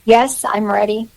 Yes, I'm ready.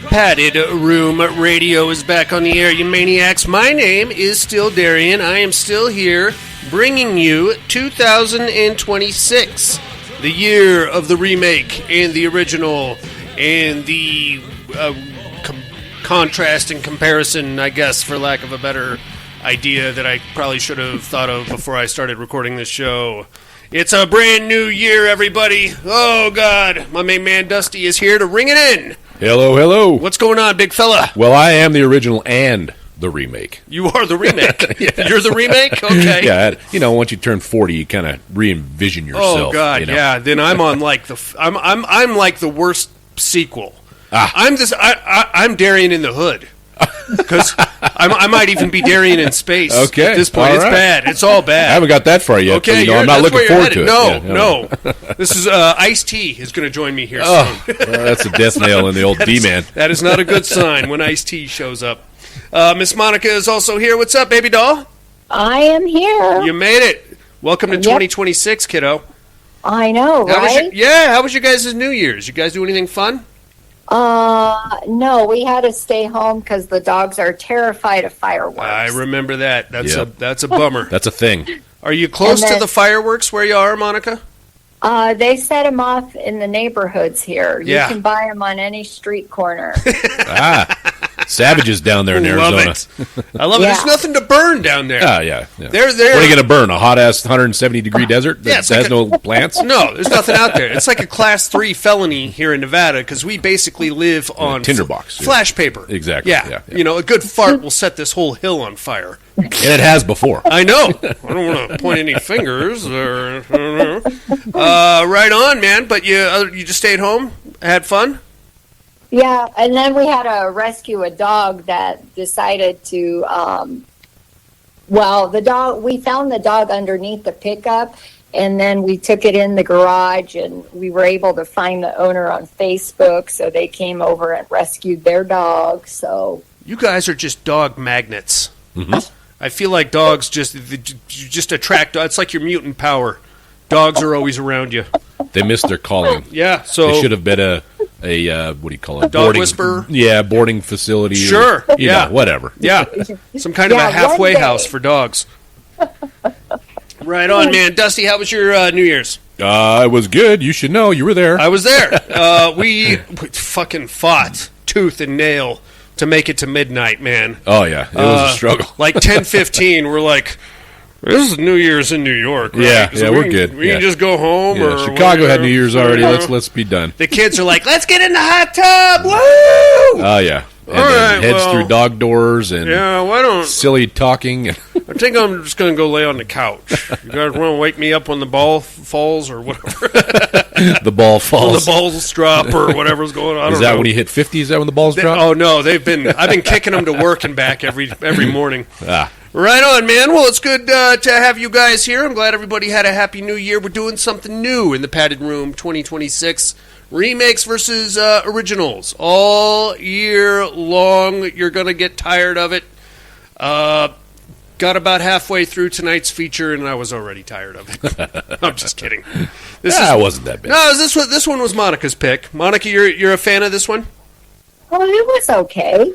Padded Room Radio is back on the air, you maniacs. My name is still Darian. I am still here bringing you 2026, the year of the remake and the original and the contrast and comparison, I guess, for lack of a better idea that I probably should have thought of before I started recording this show. It's a brand new year, everybody. Oh, God. My main man, Dusty, is here to ring it in. Hello, hello. What's going on, big fella? Well, I am the original and the remake. You are the remake. Yes. You're the remake? Okay. Yeah, once you turn 40, you kind of re-envision yourself. Oh God, yeah. Then I'm on like I'm like the worst sequel. I'm Darian in the Hood. Because I might even be Darian in space. Okay. At this point, all it's right. bad. It's all bad. I haven't got that far yet. Okay, so, I'm not looking forward to it. No. This is Ice-T is going to join me here soon. Well, that's a death nail in the old D-man. That is not a good sign when Ice-T shows up. Miss Monica is also here. What's up, baby doll? I am here. You made it. Welcome to 2026, kiddo. I know, right? How was your guys' New Year's? You guys do anything fun? No, we had to stay home because the dogs are terrified of fireworks. I remember that. That's a bummer. That's a thing. Are you close to the fireworks where you are, Monica? They set them off in the neighborhoods here. Yeah. You can buy them on any street corner. Savages down there in Arizona. I love it. There's nothing to burn down there. Yeah. They're What are you going to burn? A hot-ass 170-degree desert that has no plants? No, there's nothing out there. It's like a Class 3 felony here in Nevada because we basically live on tinderbox. Flash paper. Exactly. Yeah. A good fart will set this whole hill on fire. And it has before. I know. I don't want to point any fingers. Right on, man. But you just stayed home? Had fun? Yeah, and then we had to rescue a dog that decided to, we found the dog underneath the pickup, and then we took it in the garage, and we were able to find the owner on Facebook, so they came over and rescued their dog, so. You guys are just dog magnets. Mm-hmm. I feel like dogs just attract, it's like your mutant power. Dogs are always around you. They missed their calling. Yeah, so. They should have been a what do you call it? Dog whisperer? Yeah, boarding facility. Sure. Whatever. Yeah. Some kind of a halfway house for dogs. Right on, man. Dusty, how was your New Year's? It was good. You should know. You were there. I was there. We fucking fought tooth and nail to make it to midnight, man. Oh, yeah. It was a struggle. Like 10:15, we're like, this is New Year's in New York, right? Yeah, we're good. We can just go home. Yeah, or Chicago had New Year's already. Let's be done. The kids are like, let's get in the hot tub. Woo! Oh, yeah. And All then right, heads through dog doors and silly talking. I think I'm just going to go lay on the couch. You guys want to wake me up when the ball falls or whatever? The ball falls. Or the balls drop or whatever's going on. Is that when you hit 50? Is that when the balls drop? Oh, no. I've been kicking them to work and back every morning. Ah. Right on, man. Well, it's good to have you guys here. I'm glad everybody had a happy new year. We're doing something new in the Padded Room 2026. Remakes versus originals. All year long, you're going to get tired of it. Got about halfway through tonight's feature, and I was already tired of it. I'm just kidding. It wasn't that bad. No, this one was Monica's pick. Monica, you're a fan of this one? Well, it was okay.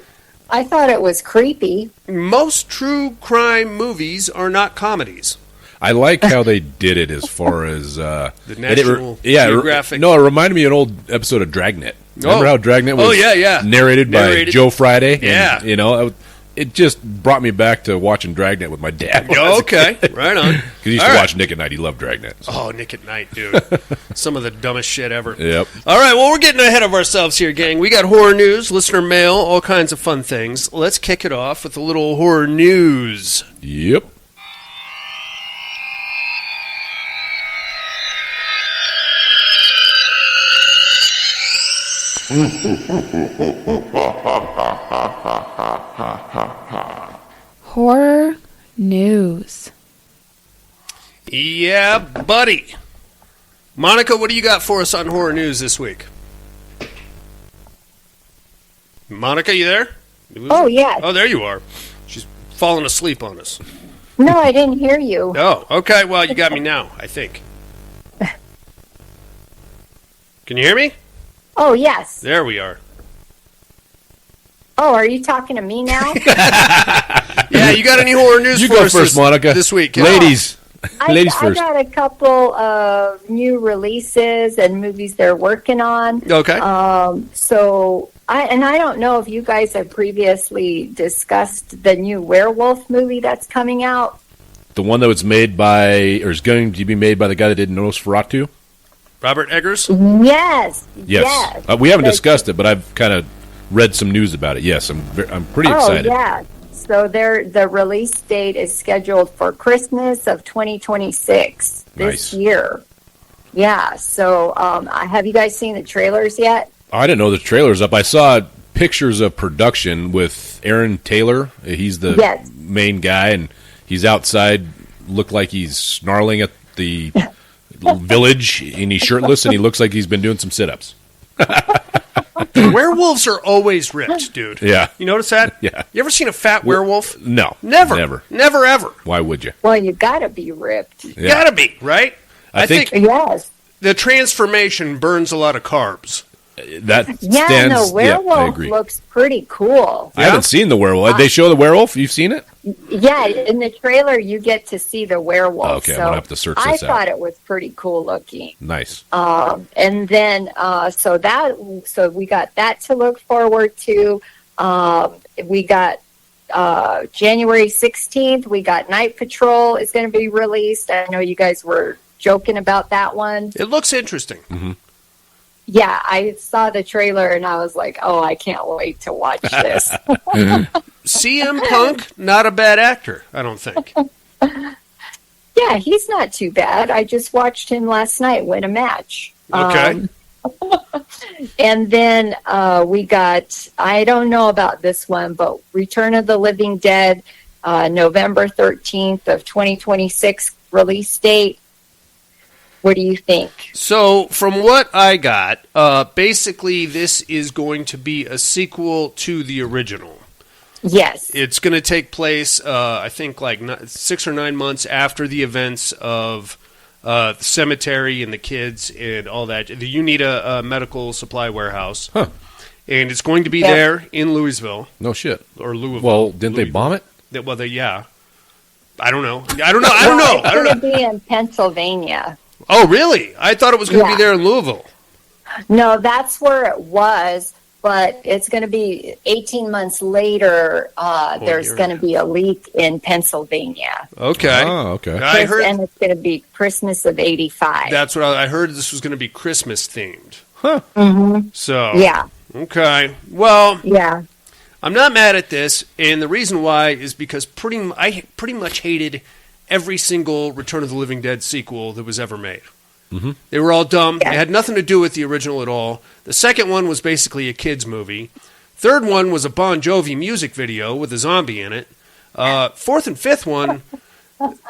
I thought it was creepy. Most true crime movies are not comedies. I like how they did it as far as the National it Geographic. No, it reminded me of an old episode of Dragnet. Remember how Dragnet was narrated by Joe Friday? Yeah. And, it just brought me back to watching Dragnet with my dad. Okay, right on. Because he used to watch Nick at Night. He loved Dragnet. So. Oh, Nick at Night, dude. Some of the dumbest shit ever. Yep. All right, well, we're getting ahead of ourselves here, gang. We got horror news, listener mail, all kinds of fun things. Let's kick it off with a little horror news. Yep. Horror news. Yeah, buddy. Monica, what do you got for us on horror news this week? Monica, you there? Oh, yeah. Oh, there you are. She's falling asleep on us. No, I didn't hear you. Oh, okay. Well, you got me now, I think. Can you hear me? Oh, yes. There we are. Oh, are you talking to me now? Yeah, you got any horror news You for go us first, Monica. this week? Yeah. Ladies. Ladies I first. got a couple of new releases and movies they're working on. Okay. So I don't know if you guys have previously discussed the new werewolf movie that's coming out. The one that was made by, or is going to be made by the guy that did Nosferatu? Robert Eggers? Yes. Yes. We haven't discussed it, but I've kind of read some news about it. Yes, I'm pretty excited. Oh, yeah. So the release date is scheduled for Christmas of 2026 this year. Yeah. So have you guys seen the trailers yet? I didn't know the trailer's up. I saw pictures of production with Aaron Taylor. He's the main guy, and he's outside, looked like he's snarling at the village, and he's shirtless, and he looks like he's been doing some sit-ups. Werewolves are always ripped, dude. Yeah. You notice that? Yeah. You ever seen a fat werewolf? No. Never, ever. Why would you? Well, you got to be ripped. Yeah. Gotta be, right? I think Yes. the transformation burns a lot of carbs. That Yeah, stands. the werewolf I agree. looks pretty cool. I haven't seen the werewolf. They show the werewolf? You've seen it? Yeah, in the trailer you get to see the werewolf. Okay, I'm so gonna have to search I this out. thought it was pretty cool looking. Nice. And then so we got that to look forward to. We got January 16th. We got Night Patrol is going to be released. I know you guys were joking about that one. It looks interesting. Mm-hmm. Yeah, I saw the trailer and I was like, oh, I can't wait to watch this. CM Punk, not a bad actor, I don't think. Yeah, he's not too bad. I just watched him last night win a match. Okay. And then we got, I don't know about this one, but Return of the Living Dead, November 13th of 2026 release date. What do you think? So, from what I got, basically this is going to be a sequel to the original. Yes. It's going to take place, I think, like 6 or 9 months after the events of the cemetery and the kids and all that. You need a medical supply warehouse. Huh. And it's going to be there in Louisville. No shit. Or Louisville. Well, didn't they bomb it? Yeah. I don't know. I don't know. It's going to be in Pennsylvania. Oh, really? I thought it was going to be there in Louisville. No, that's where it was, but it's going to be 18 months later. There's going to be a leak in Pennsylvania. Okay. Oh, okay. And it's going to be Christmas of '85. That's what I heard. This was going to be Christmas themed. Huh. Mm-hmm. So. Yeah. Okay. Well. Yeah. I'm not mad at this, and the reason why is because I pretty much hated every single Return of the Living Dead sequel that was ever made. Mm-hmm. They were all dumb. They had nothing to do with the original at all. The second one was basically a kid's movie. Third one was a Bon Jovi music video with a zombie in it. Fourth and fifth one,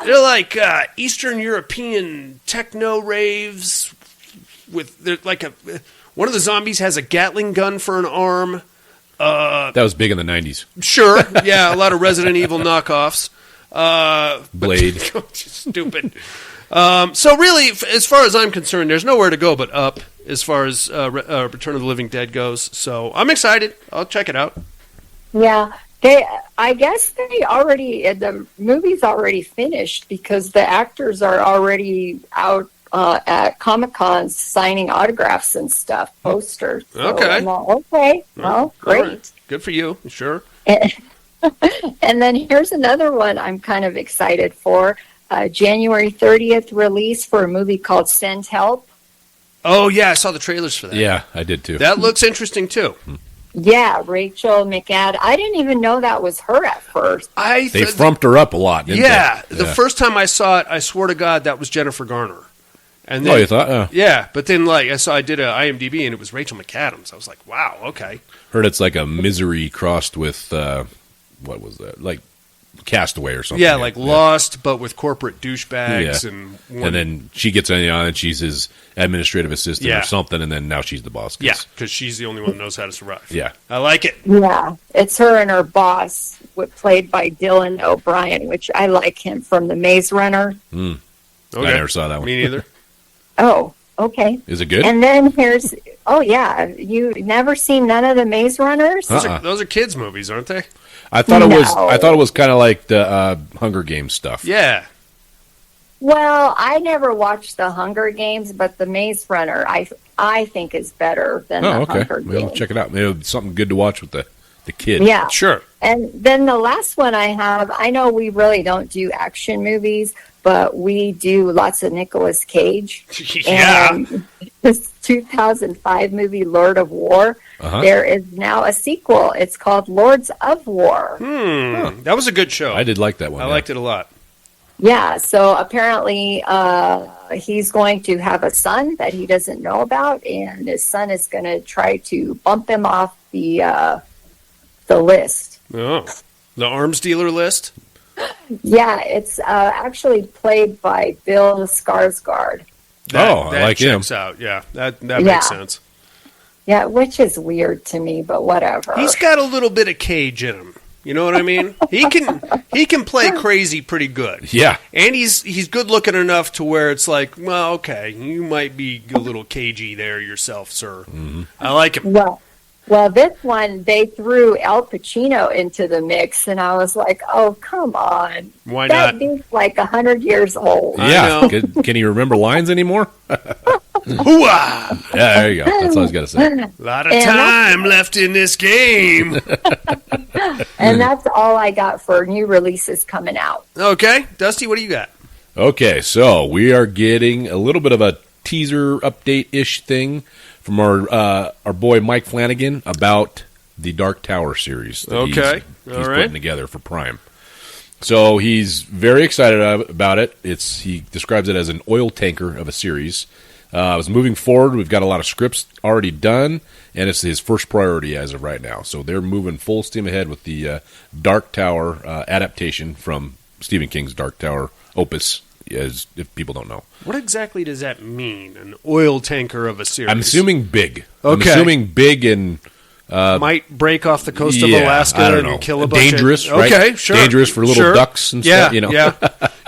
they're like Eastern European techno raves. They're like one of the zombies has a Gatling gun for an arm. That was big in the 90s. Sure, yeah, a lot of Resident Evil knockoffs. Blade. Stupid. So really, as far as I'm concerned, there's nowhere to go but up as far as Return of the Living Dead goes. So I'm excited. I'll check it out. Yeah. I guess the movie's already finished because the actors are already out at Comic-Con signing autographs and stuff, posters. So Okay. I'm all, okay. Well, great. All right. Good for you. Sure. And then here's another one I'm kind of excited for. January 30th release for a movie called Send Help. Oh, yeah, I saw the trailers for that. Yeah, I did too. That looks interesting, too. Yeah, Rachel McAdams. I didn't even know that was her at first. They frumped her up a lot, didn't they? The first time I saw it, I swear to God, that was Jennifer Garner. And then, Oh, you thought? Yeah, but then I did a IMDb, and it was Rachel McAdams. I was like, wow, okay. Heard it's like a Misery crossed with, what was that? Like Castaway or something. Yeah, like Lost, but with corporate douchebags. Yeah. And then she gets on, and she's his administrative assistant or something, and then now she's the boss. Yeah, because she's the only one that knows how to survive. Yeah. I like it. Yeah, it's her and her boss, played by Dylan O'Brien, which I like him from The Maze Runner. Okay. I never saw that one. Me neither. Oh, okay. Is it good? And then you never seen none of the Maze Runners? Those are kids' movies, aren't they? I thought it was kind of like the Hunger Games stuff. Yeah. Well, I never watched the Hunger Games, but the Maze Runner I think is better than the Hunger Games. We'll check it out. Maybe it's something good to watch with the kid. Yeah. Sure. And then the last one I have, I know we really don't do action movies, but we do lots of Nicolas Cage. Yeah. And this 2005 movie, Lord of War, there is now a sequel. It's called Lords of War. That was a good show. I did like that one. I liked it a lot. Yeah, so apparently he's going to have a son that he doesn't know about, and his son is going to try to bump him off the list. Oh, the arms dealer list? Yeah, it's actually played by Bill Skarsgård. I like him. Checks out. Yeah, that makes sense. Yeah, which is weird to me, but whatever. He's got a little bit of Cage in him. You know what I mean? He can play crazy pretty good. Yeah. And he's good looking enough to where it's like, well, okay, you might be a little cagey there yourself, sir. Mm-hmm. I like him. Well, this one, they threw Al Pacino into the mix, and I was like, oh, come on. Why that not? dude's like 100 years old. Yeah. Can he remember lines anymore? Hooah! Yeah, there you go. That's all I was got to say. A lot of time left in this game. And that's all I got for new releases coming out. Okay. Dusty, what do you got? Okay, so we are getting a little bit of a teaser update-ish thing from our boy Mike Flanagan about the Dark Tower series that he's putting together for Prime. So he's very excited about it. He describes it as an oil tanker of a series. It's moving forward. We've got a lot of scripts already done, and it's his first priority as of right now. So they're moving full steam ahead with the Dark Tower adaptation from Stephen King's Dark Tower opus, as if people don't know. What exactly does that mean, an oil tanker of a series? I'm assuming big. Okay. I'm assuming big and... might break off the coast of Alaska and kill a bunch dangerous, of... right? Okay, sure. Dangerous for little ducks and stuff, you know. Yeah,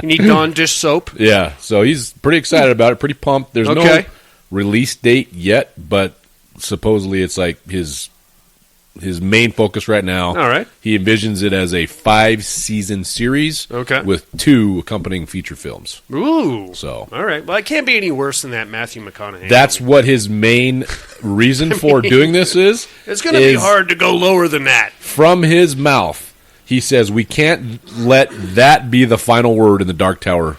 you need Dawn dish soap. Yeah, so he's pretty excited about it, pretty pumped. There's no release date yet, but supposedly it's like his main focus right now. All right. He envisions it as a 5-season series with 2 accompanying feature films. Ooh. So. All right. Well, it can't be any worse than that Matthew McConaughey. That's what his main reason for doing this is. It's going to be hard to go lower than that. From his mouth, he says, we can't let that be the final word in the Dark Tower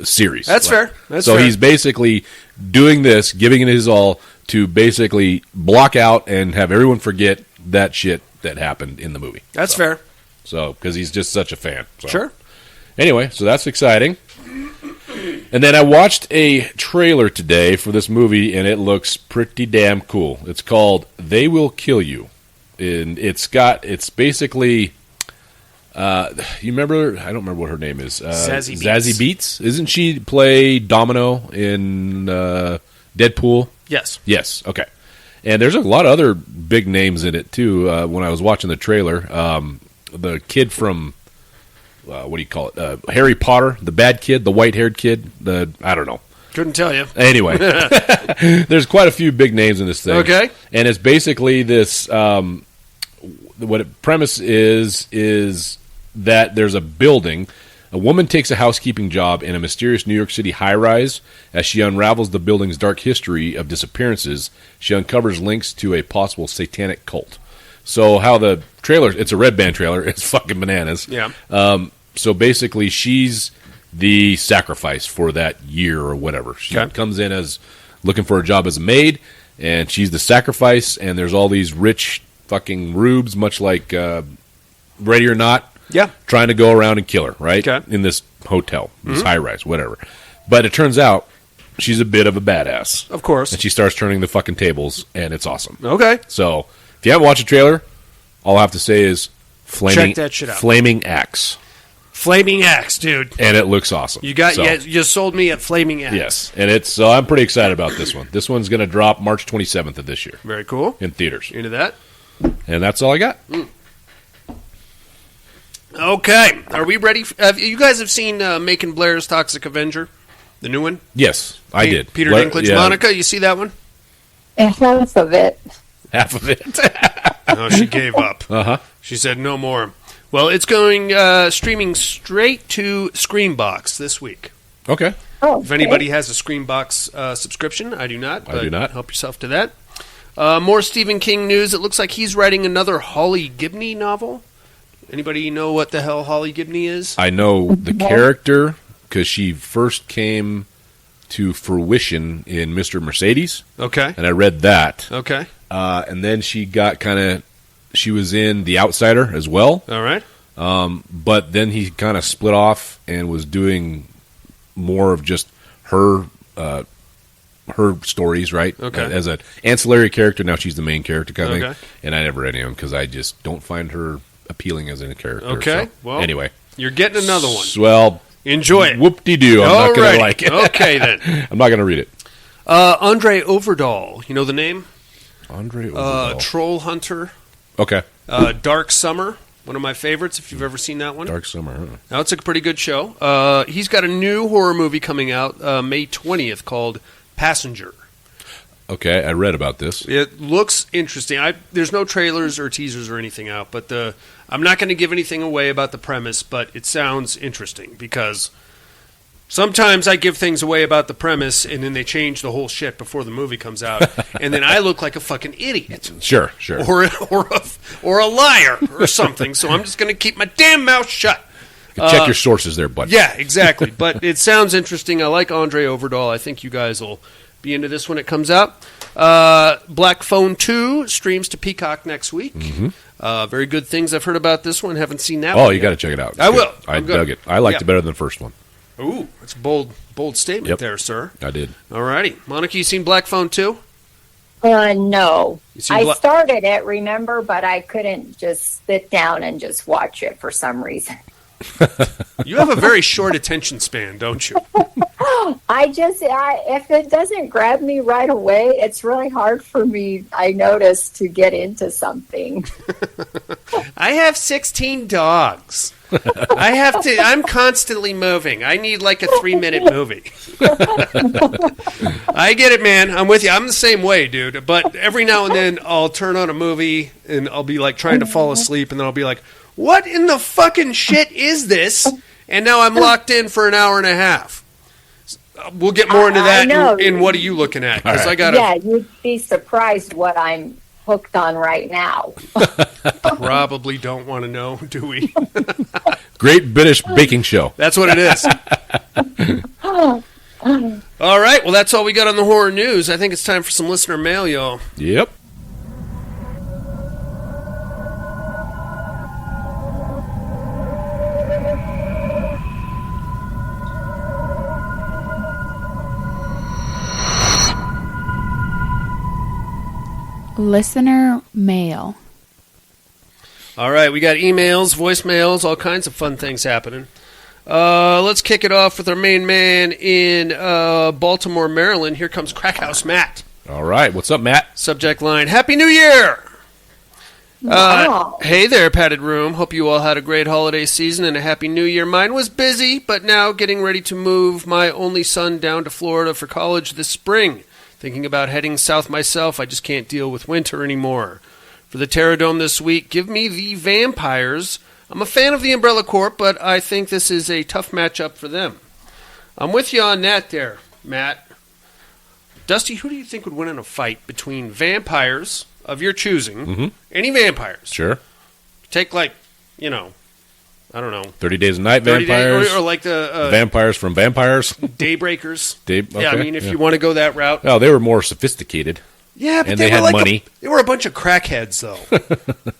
series. That's fair. So he's basically doing this, giving it his all to basically block out and have everyone forget that shit that happened in the movie. That's fair. So, because he's just such a fan. So. Sure. Anyway, so that's exciting. And then I watched a trailer today for this movie, and it looks pretty damn cool. It's called They Will Kill You. And it's basically... you remember? I don't remember what her name is. Zazie Beetz. Isn't she play Domino in Deadpool? Yes. Yes. Okay. And there's a lot of other big names in it too. When I was watching the trailer, the kid from what do you call it? Harry Potter, the bad kid, the white-haired kid. I don't know. Couldn't tell you. Anyway, there's quite a few big names in this thing. Okay. And it's basically this. premise is that there's a building. A woman takes a housekeeping job in a mysterious New York City high-rise. As she unravels the building's dark history of disappearances, she uncovers links to a possible satanic cult. So how the trailer, it's a Red Band trailer, it's fucking bananas. Yeah. So basically she's the sacrifice for that year or whatever. She comes in as looking for a job as a maid, and she's the sacrifice, and there's all these rich fucking rubes, much like Ready or Not, trying to go around and kill her, right? In this hotel, this high-rise, whatever. But it turns out she's a bit of a badass. Of course. And she starts turning the fucking tables, and it's awesome. Okay. So, if you haven't watched the trailer, all I have to say is check that shit out. Flaming Axe. Flaming Axe, dude. And it looks awesome. You just sold me at Flaming Axe. Yes. And so I'm pretty excited about this one. This one's going to drop March 27th of this year. Very cool. In theaters. Into that. And that's all I got. Okay. Are we ready? You guys have seen Macon Blair's Toxic Avenger? The new one? Yes, I did. Peter Dinklage. Yeah. Monica, you see that one? Half of it. Half of it. No, she gave up. Uh-huh. She said no more. Well, it's going streaming straight to Screambox this week. Okay. Oh, if anybody has a Screambox subscription, I do not. I do not. Help yourself to that. More Stephen King news. It looks like he's writing another Holly Gibney novel. Anybody know what the hell Holly Gibney is? I know the character because she first came to fruition in Mr. Mercedes. Okay. And I read that. Okay. And then she got she was in The Outsider as well. All right. But then he kind of split off and was doing more of just her stories, right? Okay. As an ancillary character, now she's the main character kind of Okay. thing. And I never read him because I just don't find her appealing as a character. Okay. So, well, anyway. You're getting another one. Well, enjoy it. Whoop-de-doo. I'm not going to like it. Okay, then. I'm not going to read it. Andre Overdahl. You know the name? Andre Overdahl. Troll Hunter. Okay. Dark Summer. One of my favorites, if you've ever seen that one. Dark Summer. Huh? Now, it's a pretty good show. He's got a new horror movie coming out May 20th called Passenger. Okay, I read about this. It looks interesting. There's no trailers or teasers or anything out, but I'm not going to give anything away about the premise, but it sounds interesting because sometimes I give things away about the premise and then they change the whole shit before the movie comes out, and then I look like a fucking idiot. Sure. Or a liar or something, so I'm just going to keep my damn mouth shut. Check your sources there, bud. Yeah, exactly. But it sounds interesting. I like Andre Overdahl. I think you guys will be into this when it comes out. Black Phone 2 streams to Peacock next week. Mm-hmm. Very good things I've heard about this one. Haven't seen that one. Oh, you got to check it out. I will. I dug it. I liked it better than the first one. Ooh, that's a bold statement there, sir. I did. All righty. Monica, you seen Black Phone 2? No. I Bla- started it, remember, but I couldn't just sit down and just watch it for some reason. You have a very short attention span, don't you? If it doesn't grab me right away, it's really hard for me, I notice, to get into something. I have 16 dogs. I'm constantly moving. I need like a 3-minute movie. I get it, man. I'm with you. I'm the same way, dude. But every now and then I'll turn on a movie and I'll be like trying to fall asleep and then I'll be like, what in the fucking shit is this? And now I'm locked in for an hour and a half. We'll get more into that in What Are You Looking At? Because I gotta. Yeah, you'd be surprised what I'm hooked on right now. Probably don't want to know, do we? Great British Baking Show. That's what it is. All right, well, that's all we got on the horror news. I think it's time for some listener mail, y'all. Yep. Listener mail. All right, we got emails, voicemails, all kinds of fun things happening. Let's kick it off with our main man in Baltimore, Maryland. Here comes Crackhouse Matt. All right, what's up, Matt? Subject line, Happy New Year! Wow. Hey there, Padded Room. Hope you all had a great holiday season and a Happy New Year. Mine was busy, but now getting ready to move my only son down to Florida for college this spring. Thinking about heading south myself, I just can't deal with winter anymore. For the Terradome this week, give me the Vampires. I'm a fan of the Umbrella Corp, but I think this is a tough matchup for them. I'm with you on that there, Matt. Dusty, who do you think would win in a fight between vampires of your choosing? Mm-hmm. Any vampires? Sure. Take I don't know. 30 Days a Night 30 vampires. Days, or like the vampires from Vampires. Daybreakers. Okay, yeah, I mean, if you want to go that route. Oh, they were more sophisticated. Yeah, but and they had were money. They were a bunch of crackheads, though.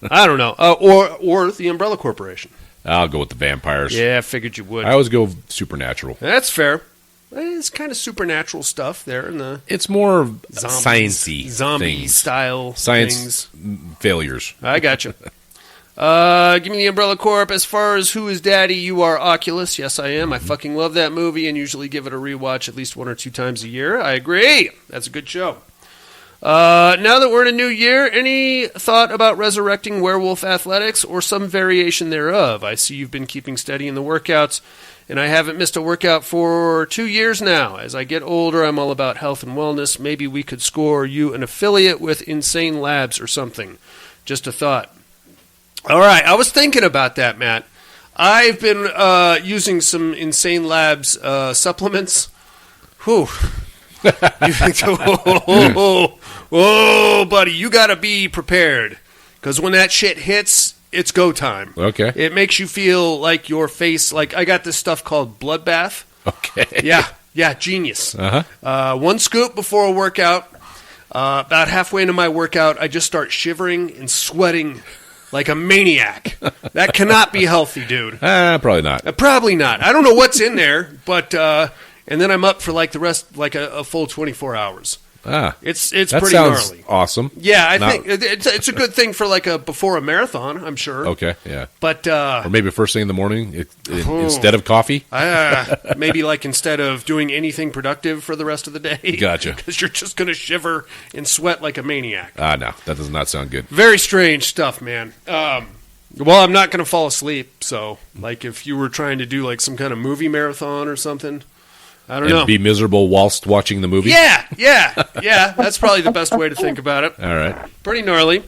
I don't know. Or the Umbrella Corporation. I'll go with the vampires. Yeah, I figured you would. I always go supernatural. That's fair. It's kind of supernatural stuff there in the It's more sciencey zombie things. style Science things. failures. I got you. Give me the Umbrella Corp. As far as who is daddy, you are Oculus. Yes, I am. I fucking love that movie and usually give it a rewatch at least 1 or 2 times a year. I agree. That's a good show. Now that we're in a new year, any thought about resurrecting werewolf athletics or some variation thereof? I see you've been keeping steady in the workouts, and I haven't missed a workout for 2 years now. As I get older, I'm all about health and wellness. Maybe we could score you an affiliate with Insane Labs or something. Just a thought. All right, I was thinking about that, Matt. I've been using some Insane Labs supplements. Whew. Whoa, buddy, you got to be prepared. Because when that shit hits, it's go time. Okay. It makes you feel like your face, like I got this stuff called Bloodbath. Okay. Yeah, genius. 1 scoop before a workout. About halfway into my workout, I just start shivering and sweating like a maniac. That cannot be healthy, dude. Probably not. Probably not. I don't know what's in there, but and then I'm up for like the rest, like a full 24 hours. It's that pretty sounds gnarly. Awesome. Yeah, I think it's a good thing for like before a marathon, I'm sure. Okay, yeah. But or maybe first thing in the morning instead of coffee. Maybe like instead of doing anything productive for the rest of the day. Gotcha. Because you're just going to shiver and sweat like a maniac. No, that does not sound good. Very strange stuff, man. Well, I'm not going to fall asleep, so like if you were trying to do like some kind of movie marathon or something, I don't know. Be miserable whilst watching the movie? Yeah. That's probably the best way to think about it. All right. Pretty gnarly.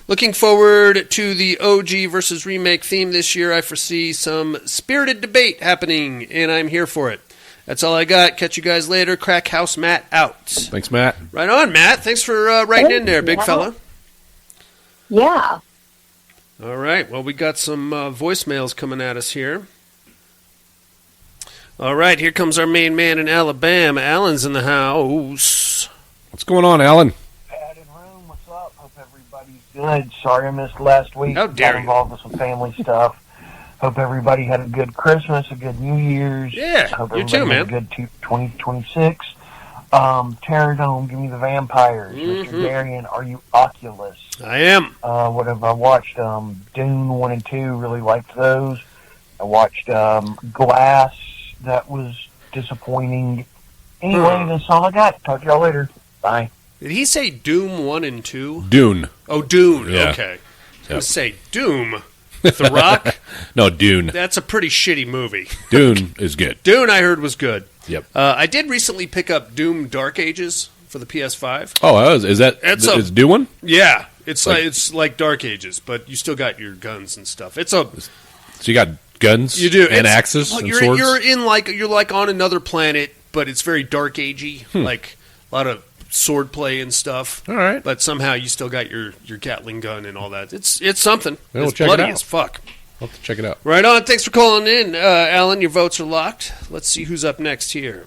Looking forward to the OG versus remake theme this year. I foresee some spirited debate happening, and I'm here for it. That's all I got. Catch you guys later. Crack House Matt out. Thanks, Matt. Right on, Matt. Thanks for writing in there, big fella. Yeah. All right. Well, we got some voicemails coming at us here. All right, here comes our main man in Alabama. Alan's in the house. What's going on, Alan? Padded room, what's up? Hope everybody's good. Sorry I missed last week. How dare Got you. involved with some family stuff. Hope everybody had a good Christmas, a good New Year's. Yeah, Hope you everybody too, man. had a good 2026. Terradome, give me the vampires. Mr. Darian, are you Oculus? I am. What have I watched? Dune 1 and 2, really liked those. I watched Glass. That was disappointing. Anyway, that's all I got. Talk to y'all later. Bye. Did he say Doom 1 and 2? Dune. Oh, Dune. Yeah. Okay. I was going to say Doom. The Rock? No, Dune. That's a pretty shitty movie. Dune is good. Dune, I heard, was good. Yep. I did recently pick up Doom Dark Ages for the PS5. Oh, is that is Dune one? Yeah. It's like Dark Ages, but you still got your guns and stuff. So you got guns, you do, and axes, and swords. You're like on another planet, but it's very Dark Agey, like a lot of swordplay and stuff. All right, but somehow you still got your Gatling gun and all that. It's something. We'll it's check bloody it out. as fuck. I'll have to check it out. Right on. Thanks for calling in, Alan. Your votes are locked. Let's see who's up next here.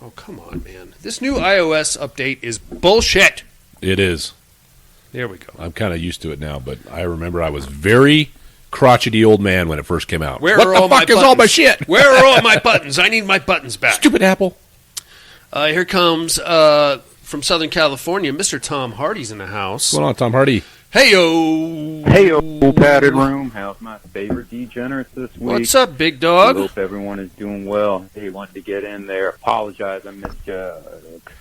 Oh, come on, man. This new iOS update is bullshit. It is. There we go. I'm kind of used to it now, but I remember I was very crotchety old man when it first came out. Where what are the all fuck my is all my shit? Where are all my buttons? I need my buttons back. Stupid Apple. Here comes from Southern California, Mr. Tom Hardy's in the house. What's going on, Tom Hardy? Hey-yo. Hey-yo, padded room. How's my favorite degenerates this week? What's up, big I dog? hope everyone is doing well. Hey, wanted to get in there. Apologize, I missed you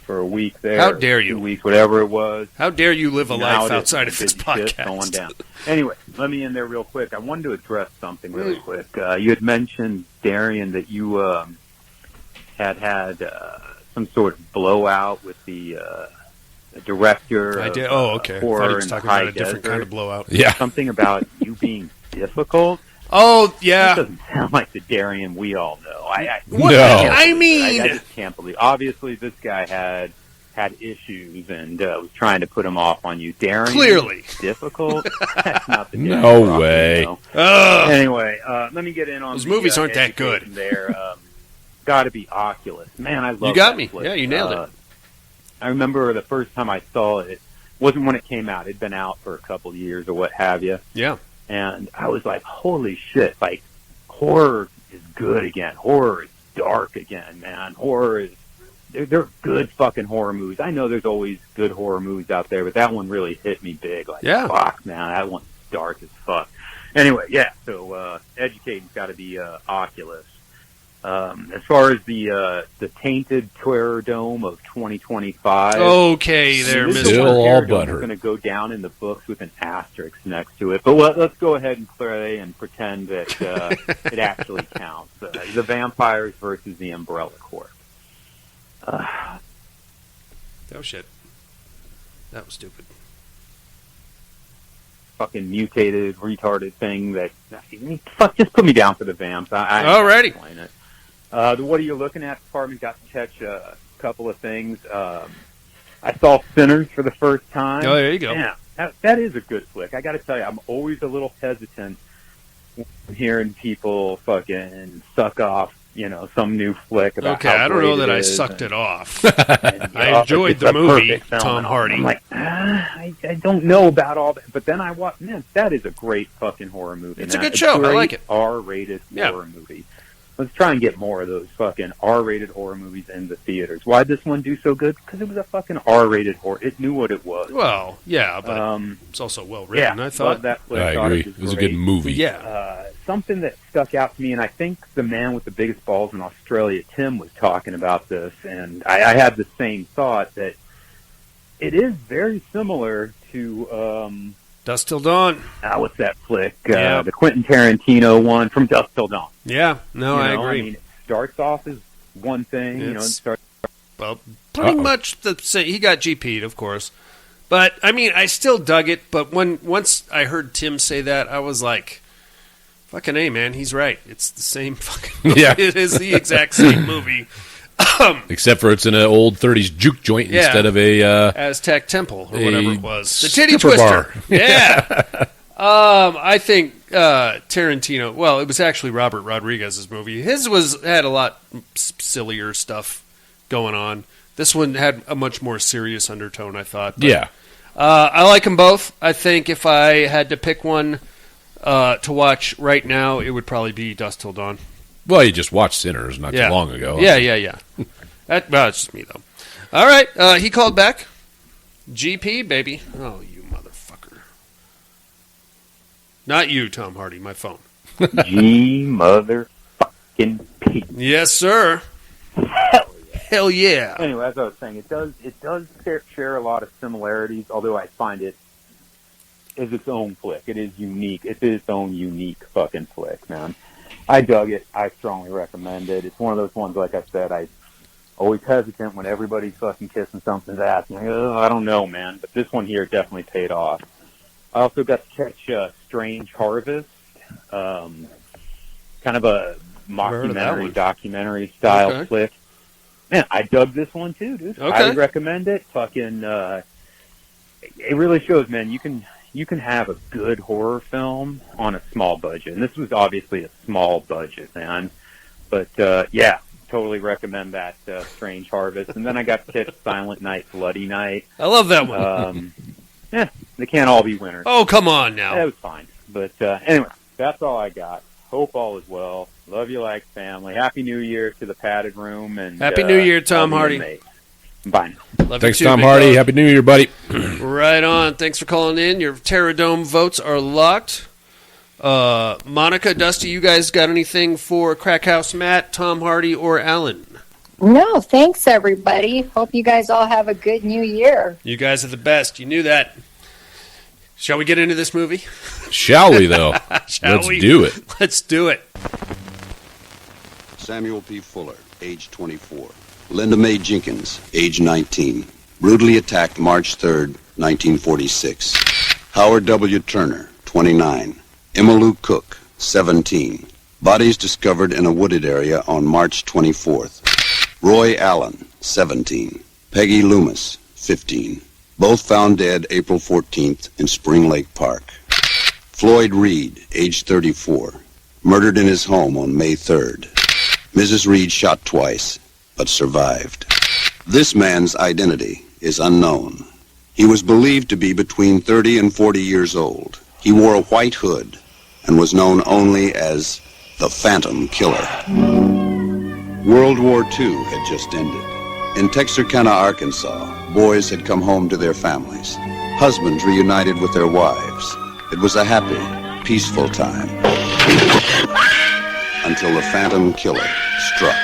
for a week there. How dare you? 2 weeks, whatever it was. How dare you live a You know how life it is. outside of this Big shit podcast? Going down. Anyway, let me in there real quick. I wanted to address something really quick. You had mentioned, Darian, that you had some sort of blowout with the director. I did. Of, Oh, okay. I thought he horror was and talking high about a different desert. kind of blowout. Yeah. Something about you being difficult. Oh, That yeah. doesn't sound like the Darian we all know. What? No. I mean, I just can't believe. Obviously, this guy had issues and was trying to put him off on you. Darian, Clearly. difficult. That's not the Darian No Rock we way. know. ugh. Anyway, let me get in on Those the, movies aren't that education good. There, got to be Oculus. Man, I love. You got that me. flick. Yeah, you nailed it. I remember the first time I saw it. Wasn't when it came out. It'd been out for a couple of years or what have you. Yeah. And I was like, holy shit, like, horror is good again. Horror is dark again, man. Horror is, they're good fucking horror movies. I know there's always good horror movies out there, but that one really hit me big. Like, Yeah. fuck, man, that one's dark as fuck. Anyway, yeah, so, educating's gotta be, Oculus. As far as the Tainted Terror Dome of 2025. Okay, there, This is Mr. Still one all Terror Dome butthurt. is going to go down in the books with an asterisk next to it. But let's go ahead and play and pretend that it actually counts. The Vampires versus the Umbrella Corp. Oh, shit. That was stupid. Fucking mutated, retarded thing that... Fuck, just put me down for the Vamps. I Alrighty. can't explain it. What are you looking at department? Got to catch a couple of things. I saw Sinners for the first time. Oh, there you go. Yeah, that is a good flick. I got to tell you, I'm always a little hesitant when hearing people fucking suck off, some new flick about Okay, how I don't great know that I is sucked and- it off. and, I enjoyed it's the a movie, perfect film. Tom Hardy. I'm like, I don't know about all that. But then I watched, man, that is a great fucking horror movie. It's a man. good show. I great like it. R-rated Yeah. horror movie. Let's try and get more of those fucking R-rated horror movies in the theaters. Why'd this one do so good? Because it was a fucking R-rated horror. It knew what it was. Well, yeah, but it's also well written, I thought. loved that flick. I Thought agree. was It was a great. good movie. Yeah. Something that stuck out to me, and I think the man with the biggest balls in Australia, Tim, was talking about this, and I had the same thought that it is very similar to Dusk Till Dawn. what's that flick? Yeah. The Quentin Tarantino one from Dusk Till Dawn. Yeah, no, I agree. I mean, it starts off as one thing, it It's- starts. Well, pretty much the same. He got GP'd, of course. But, I mean, I still dug it, but once I heard Tim say that, I was like, fucking A, man, he's right. It's the same fucking movie. Yeah. It is the exact same movie. Except for it's in an old 30s juke joint Yeah. instead of a... Aztec Temple, or whatever it was. The Titty stripper Twister. bar. Yeah. I think Tarantino, well, it was actually Robert Rodriguez's movie. His had a lot sillier stuff going on. This one had a much more serious undertone, I thought. But, Yeah. I like them both. I think if I had to pick one to watch right now, it would probably be Dusk Till Dawn. Well, you just watched Sinners not Yeah. too long ago. Yeah. Well, it's just me, though. All right. He called back. GP, baby. Oh, you motherfucker. Not you, Tom Hardy, my phone. G motherfucking P. Yes, sir. Hell yeah. Anyway, as I was saying, it does share a lot of similarities, although I find it is its own flick. It is unique. It's its own unique fucking flick, man. I dug it. I strongly recommend it. It's one of those ones, like I said, I always hesitant when everybody's fucking kissing something's ass. I'm like, oh, I don't know, man. But this one here definitely paid off. I also got to catch Strange Harvest, kind of a heard of that mockumentary, one. documentary style Okay. flick. Man, I dug this one too, dude. Okay. I would recommend it. Fucking, it really shows, man. You can have a good horror film on a small budget, and this was obviously a small budget, man. But yeah, totally recommend that Strange Harvest. And then I got to catch Silent Night, Bloody Night. I love that one. Yeah, they can't all be winners. Oh, come on now. That was fine. But anyway, that's all I got. Hope all is well. Love you like family. Happy New Year to the padded room. And Happy New Year, Tom all the Hardy. inmates. Bye now. Love Thanks, you too, Tom big Hardy. dog. Happy New Year, buddy. Right on. Thanks for calling in. Your Terradome votes are locked. Monica, Dusty, you guys got anything for Crackhouse Matt, Tom Hardy, or Alan? No, thanks everybody. Hope you guys all have a good new year. You guys are the best. You knew that. Shall we get into this movie? Shall we, though? Shall Let's we? do it. Let's do it. Samuel P. Fuller, age 24. Linda Mae Jenkins, age 19. brutally attacked March 3rd, 1946. Howard W. Turner, 29. Emmylou Cook, 17. Bodies discovered in a wooded area on March 24th. Roy Allen, 17. Peggy Loomis, 15. Both found dead April 14th in Spring Lake Park. Floyd Reed, age 34. Murdered in his home on May 3rd. Mrs. Reed shot twice, but survived. This man's identity is unknown. He was believed to be between 30 and 40 years old. He wore a white hood and was known only as the Phantom Killer. World War II had just ended. In Texarkana, Arkansas, boys had come home to their families. Husbands reunited with their wives. It was a happy, peaceful time. Until the Phantom Killer struck.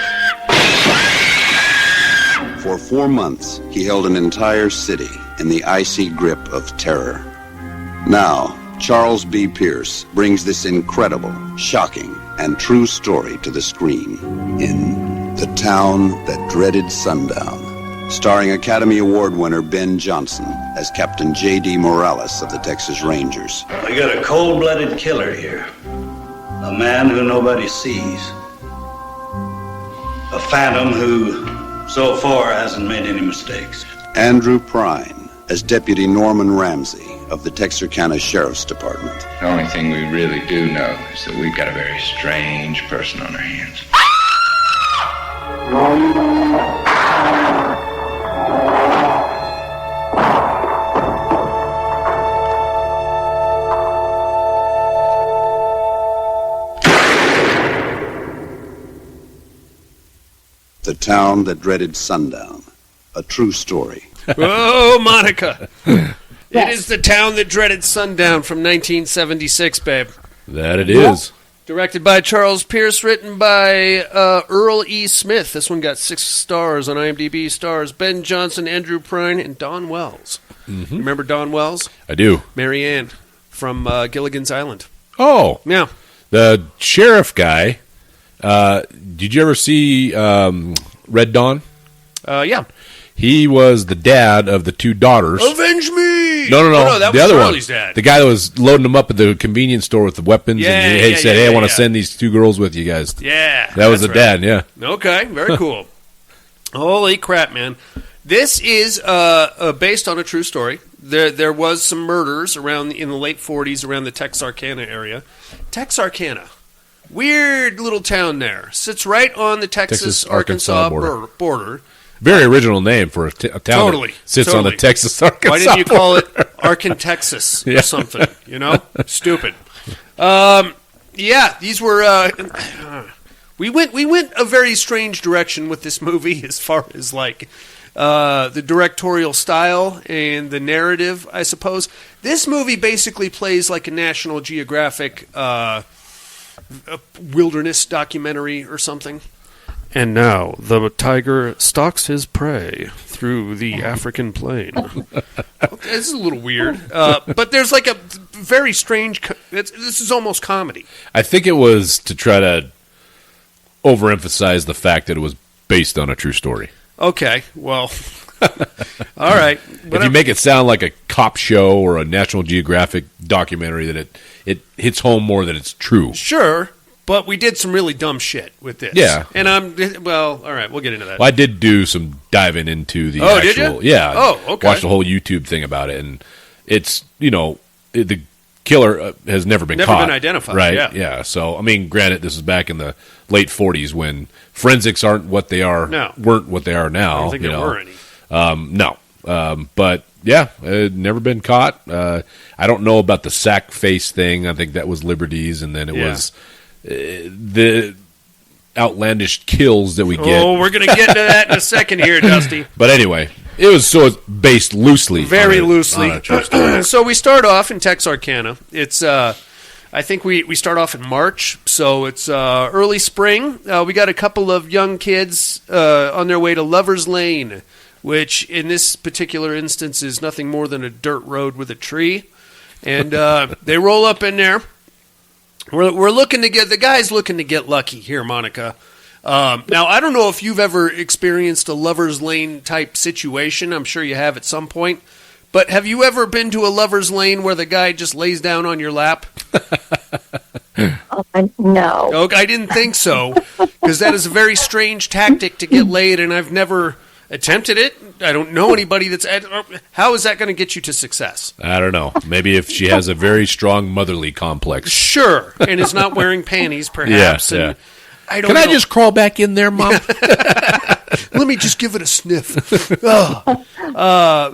For 4 months, he held an entire city in the icy grip of terror. Now, Charles B. Pierce brings this incredible, shocking, and true story to the screen in The Town That Dreaded Sundown, starring Academy Award winner Ben Johnson as Captain J.D. Morales of the Texas Rangers. We got a cold-blooded killer here. A man who nobody sees. A phantom who, so far, hasn't made any mistakes. Andrew Prine as Deputy Norman Ramsey of the Texarkana Sheriff's Department. The only thing we really do know is that we've got a very strange person on our hands. The Town That Dreaded Sundown. A true story. Oh, Monica. It Yes. is The Town That Dreaded Sundown from 1976, babe. That it is. Directed by Charles Pierce, written by Earl E. Smith. This one got 6 stars on IMDb. Stars Ben Johnson, Andrew Prine, and Don Wells. Mm-hmm. Remember Don Wells? I do. Mary Ann from Gilligan's Island. Oh, Yeah. the sheriff guy. Did you ever see Red Dawn? Yeah. He was the dad of the 2 daughters. Avenge me! No, that the was other Charlie's one. dad. The guy that was loading them up at the convenience store with the weapons, Yeah, and he yeah, said, yeah, "Hey, I yeah, want to yeah. send these 2 girls with you guys." Yeah. That was the that's right. dad. Yeah. Okay, very cool. Holy crap, man! This is based on a true story. There was some murders around in the late 40s around the Texarkana area. Texarkana, weird little town there. Sits right on the Texas-Arkansas border. Very original name for a town Totally. that sits on the Texas-Arkansas. Why didn't you border. call it Arkan-Texas or something? You know, stupid. Yeah, these were. We went a very strange direction with this movie as far as like the directorial style and the narrative, I suppose. This movie basically plays like a National Geographic a wilderness documentary or something. And now the tiger stalks his prey through the African plain. This is a little weird, but there's like a very strange. This is almost comedy. I think it was to try to overemphasize the fact that it was based on a true story. Okay, well, all right. If you make it sound like a cop show or a National Geographic documentary, that it hits home more that it's true. Sure, but we did some really dumb shit with this. Yeah. And all right, we'll get into that. Well, I did do some diving into the Oh, actual. did you? Yeah. Oh, okay. Watched the whole YouTube thing about it, and it's the killer has never been caught. been identified. Right? Yeah. So I mean, granted, this is back in the late '40s when forensics weren't what they are now. I don't think there were any. No. But yeah, never been caught. I don't know about the sack face thing. I think that was Liberty's, and then it was the outlandish kills that we get. Oh, we're going to get into that in a second here, Dusty. But anyway, it's based loosely. Very on loosely. a true story. So we start off in Texarkana. It's, I think we start off in March, so it's early spring. We got a couple of young kids on their way to Lover's Lane, which in this particular instance is nothing more than a dirt road with a tree. And they roll up in there. The guy's looking to get lucky here, Monica. Now, I don't know if you've ever experienced a lover's lane type situation. I'm sure you have at some point. But have you ever been to a lover's lane where the guy just lays down on your lap? No. Okay, I didn't think so, because that is a very strange tactic to get laid, and I've never attempted it. I don't know anybody that's... How is that going to get you to success? I don't know. Maybe if she has a very strong motherly complex. Sure, and is not wearing panties, perhaps. Yeah, and I don't Can know. I just crawl back in there, Mom? Let me just give it a sniff.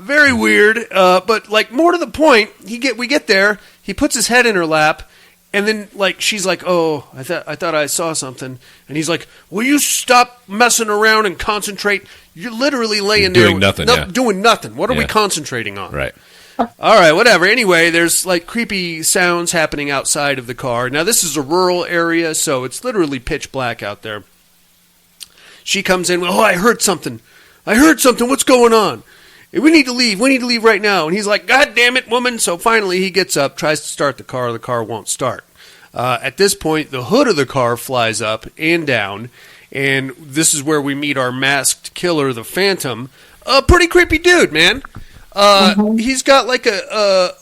Very weird, but like more to the point, we get there, he puts his head in her lap, and then like she's like, "Oh, I thought I saw something," and he's like, "Will you stop messing around and concentrate? You're literally laying there doing nothing. doing nothing. What are we concentrating on?" Right. All right, whatever. Anyway, there's like creepy sounds happening outside of the car. Now, this is a rural area, so it's literally pitch black out there. She comes in, "Oh, I heard something. What's going on? We need to leave. We need to leave right now." And he's like, "God damn it, woman." So finally he gets up, tries to start the car. The car won't start. At this point, the hood of the car flies up and down, and this is where we meet our masked killer, the Phantom. A pretty creepy dude, man. He's got like I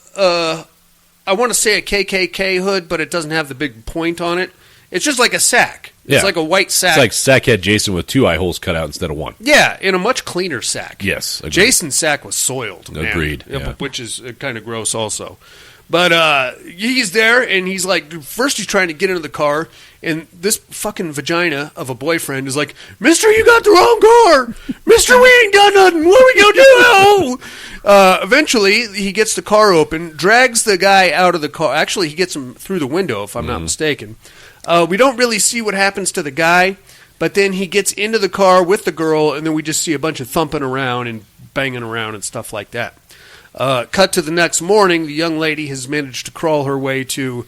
want to say a KKK hood, but it doesn't have the big point on it. It's just like a sack. It's like a white sack. It's like Sackhead Jason with 2 eye holes cut out instead of 1. Yeah, in a much cleaner sack. Yes. Agreed. Jason's sack was soiled. Man. Agreed. Yeah. Which is kind of gross also. But he's there, and he's like, first he's trying to get into the car, and this fucking vagina of a boyfriend is like, "Mister, you got the wrong car! Mister, we ain't done nothing! What are we gonna do?" Eventually, he gets the car open, drags the guy out of the car. Actually, he gets him through the window, if I'm not mistaken. We don't really see what happens to the guy, but then he gets into the car with the girl, and then we just see a bunch of thumping around and banging around and stuff like that. Cut to the next morning, the young lady has managed to crawl her way to,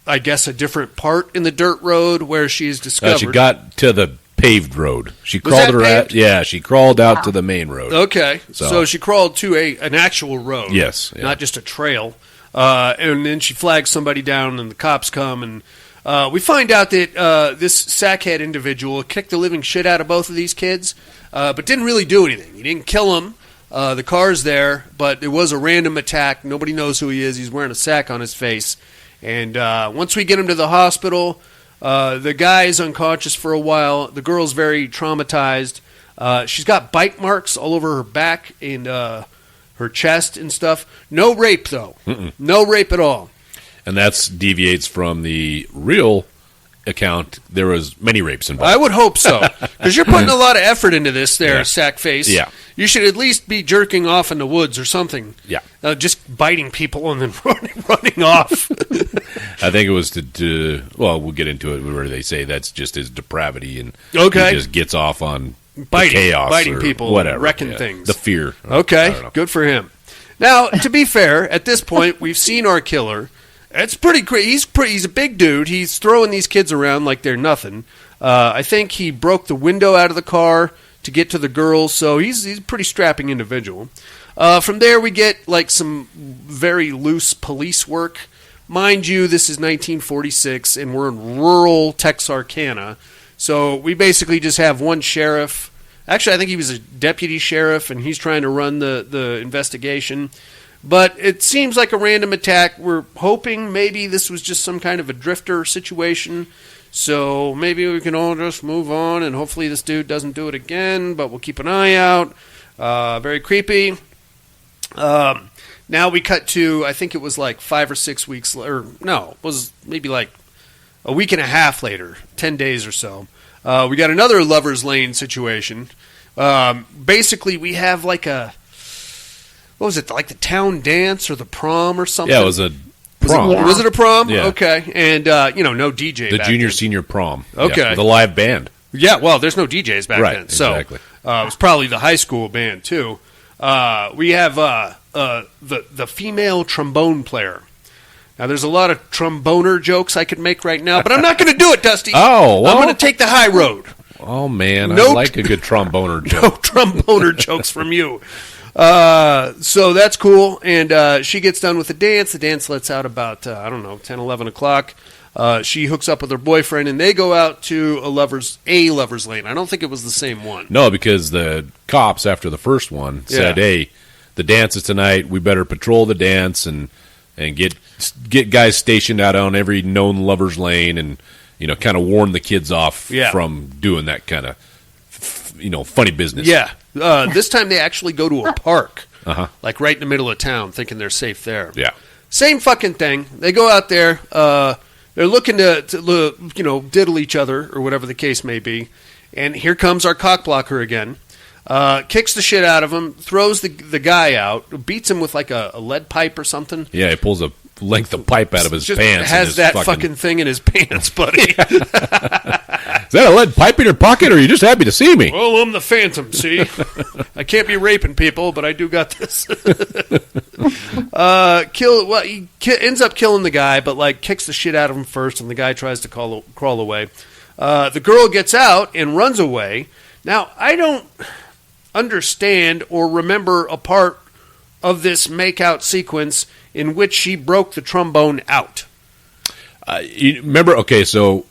I guess, a different part in the dirt road where she is discovered. She got to the paved road. She Was crawled that paved? she crawled out to the main road. Okay, so she crawled to an actual road. Yes. Yeah. Not just a trail. And then she flags somebody down, and the cops come, and we find out that this sackhead individual kicked the living shit out of both of these kids, but didn't really do anything. He didn't kill them. The car's there, but it was a random attack. Nobody knows who he is. He's wearing a sack on his face. And once we get him to the hospital, the guy is unconscious for a while. The girl's very traumatized. She's got bite marks all over her back and her chest and stuff. No rape, though. No rape at all. And that deviates from the real account. There was many rapes involved. I would hope so, because you're putting a lot of effort into this there, sack face. Yeah. You should at least be jerking off in the woods or something. Yeah. Just biting people and then running off. I think it was to well, we'll get into it where they say that's just his depravity, and he just gets off on biting chaos or people, whatever, wrecking things. The fear. Okay, good for him. Now, to be fair, at this point, we've seen our killer. It's pretty crazy. He's a big dude. He's throwing these kids around like they're nothing. I think he broke the window out of the car to get to the girls, so he's a pretty strapping individual. From there, we get like some very loose police work. Mind you, this is 1946, and we're in rural Texarkana, so we basically just have one sheriff. Actually, I think he was a deputy sheriff, and he's trying to run the investigation. But it seems like a random attack. We're hoping maybe this was just some kind of a drifter situation. So maybe we can all just move on, and hopefully this dude doesn't do it again, but we'll keep an eye out. Very creepy. Now we cut to, I think it was like 5 or 6 weeks, or no, it was maybe like a week and a half later, 10 days or so. We got another Lover's Lane situation. Basically, we have like what was it, like the town dance or the prom or something? Yeah, it was a prom. Was it a prom? Yeah. Okay. And, no DJ The back junior then. Senior prom. Okay. Yeah, with a live band. Yeah, well, there's no DJs back Right, then. So, exactly. it was probably the high school band, too. We have the female trombone player. Now, there's a lot of tromboner jokes I could make right now, but I'm not going to do it, Dusty. Oh, well. I'm going to take the high road. Oh, man. No I like a good tromboner joke. No tromboner jokes from you. So that's cool. And she gets done with the dance. The dance lets out about, 10, 11 o'clock. She hooks up with her boyfriend, and they go out to a lover's lane. I don't think it was the same one. No, because the cops after the first one said, "Hey, the dance is tonight. We better patrol the dance and get guys stationed out on every known lover's lane, and kind of warn the kids off from doing that kind of funny business." Yeah. This time they actually go to a park, like right in the middle of town, thinking they're safe there. Yeah. Same fucking thing. They go out there. They're looking to diddle each other or whatever the case may be. And here comes our cock blocker again. Kicks the shit out of him, throws the guy out, beats him with like a lead pipe or something. Yeah, he pulls a length of pipe out of his pants. Has that fucking thing in his pants, buddy. Is that a lead pipe in your pocket, or are you just happy to see me? Well, I'm the Phantom, see? I can't be raping people, but I do got this. He ends up killing the guy, but like kicks the shit out of him first, and the guy tries to crawl away. The girl gets out and runs away. Now, I don't understand or remember a part of this make-out sequence in which she broke the trombone out. You remember? Okay, so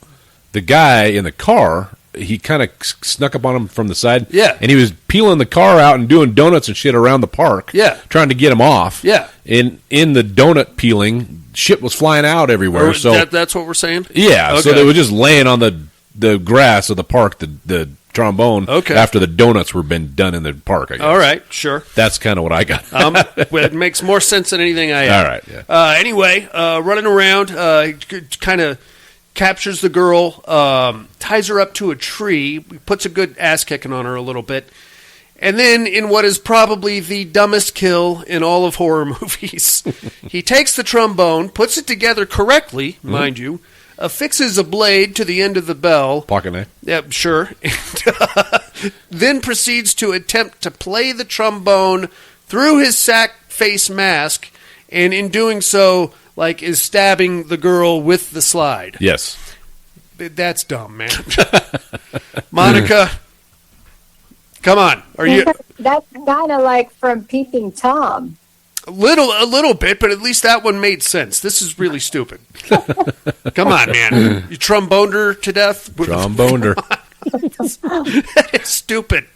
the guy in the car, he kind of snuck up on him from the side. Yeah. And he was peeling the car out and doing donuts and shit around the park. Yeah. Trying to get him off. Yeah. In the donut peeling, shit was flying out everywhere. So that's what we're saying? Yeah. Okay. So they were just laying on the grass of the park, the trombone, after the donuts were been done in the park, I guess. All right, sure. That's kind of what I got. It makes more sense than anything I had. All right, yeah. Anyway, running around, kind of captures the girl, ties her up to a tree, puts a good ass kicking on her a little bit, and then in what is probably the dumbest kill in all of horror movies, he takes the trombone, puts it together correctly, mind you, affixes a blade to the end of the bell. Pocket knife. Yeah, sure. And, then proceeds to attempt to play the trombone through his sack face mask, and in doing so, like, is stabbing the girl with the slide. Yes. That's dumb, man. Monica, come on. Are you? That's kind of like from Peeping Tom. A little bit, but at least that one made sense. This is really stupid. Come on, man. You tromboned her to death? Tromboned her. That is stupid.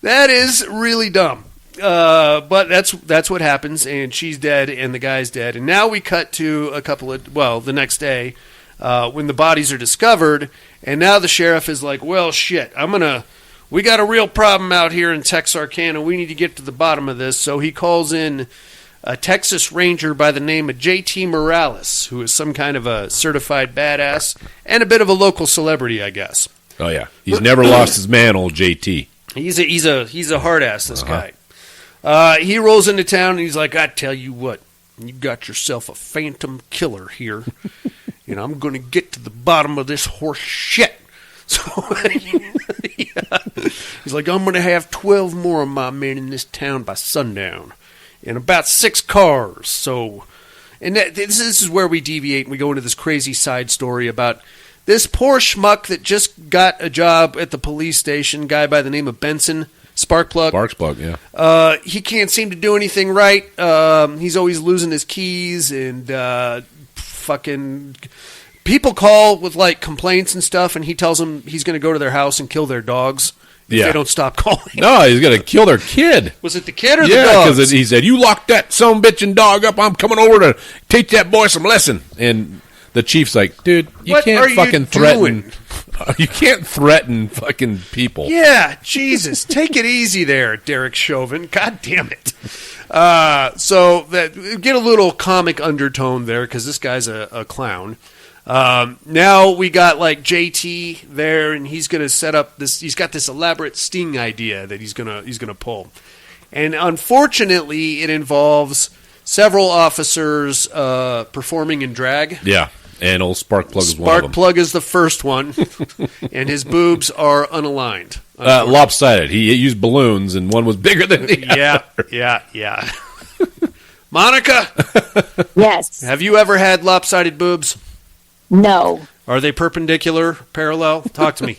That is really dumb. But that's what happens, and she's dead, and the guy's dead. And now we cut to the next day, when the bodies are discovered, and now the sheriff is like, well, shit, we got a real problem out here in Texarkana. We need to get to the bottom of this. So he calls in a Texas Ranger by the name of J.T. Morales, who is some kind of a certified badass and a bit of a local celebrity, I guess. Oh yeah, he's never lost his man, old JT. He's a hard ass. This guy. He rolls into town and he's like, I tell you what, you got yourself a phantom killer here, and I'm going to get to the bottom of this horse shit. So he's like, I'm going to have 12 more of my men in this town by sundown, and about 6 cars. So, and this is where we deviate and we go into this crazy side story about this poor schmuck that just got a job at the police station, guy by the name of Benson. Sparkplug, yeah. He can't seem to do anything right. He's always losing his keys, and fucking people call with like complaints and stuff, and he tells them he's going to go to their house and kill their dogs if they don't stop calling. No, he's going to kill their kid. Was it the kid or the dog? Yeah, because he said, you locked that sumbitch and dog up. I'm coming over to teach that boy some lesson. And the chief's like, dude, you can't fucking threaten. You can't threaten fucking people. Yeah, Jesus. Take it easy there, Derek Chauvin. God damn it. So that get a little comic undertone there because this guy's a clown. Now we got like JT there, and he's going to set up this. He's got this elaborate sting idea that he's gonna pull, and unfortunately, it involves several officers performing in drag. Yeah. And old Sparkplug is one of them. Sparkplug is the first one, and his boobs are unaligned. Lopsided. He used balloons, and one was bigger than the other. Yeah. Monica? Yes. Have you ever had lopsided boobs? No. Are they perpendicular, parallel? Talk to me.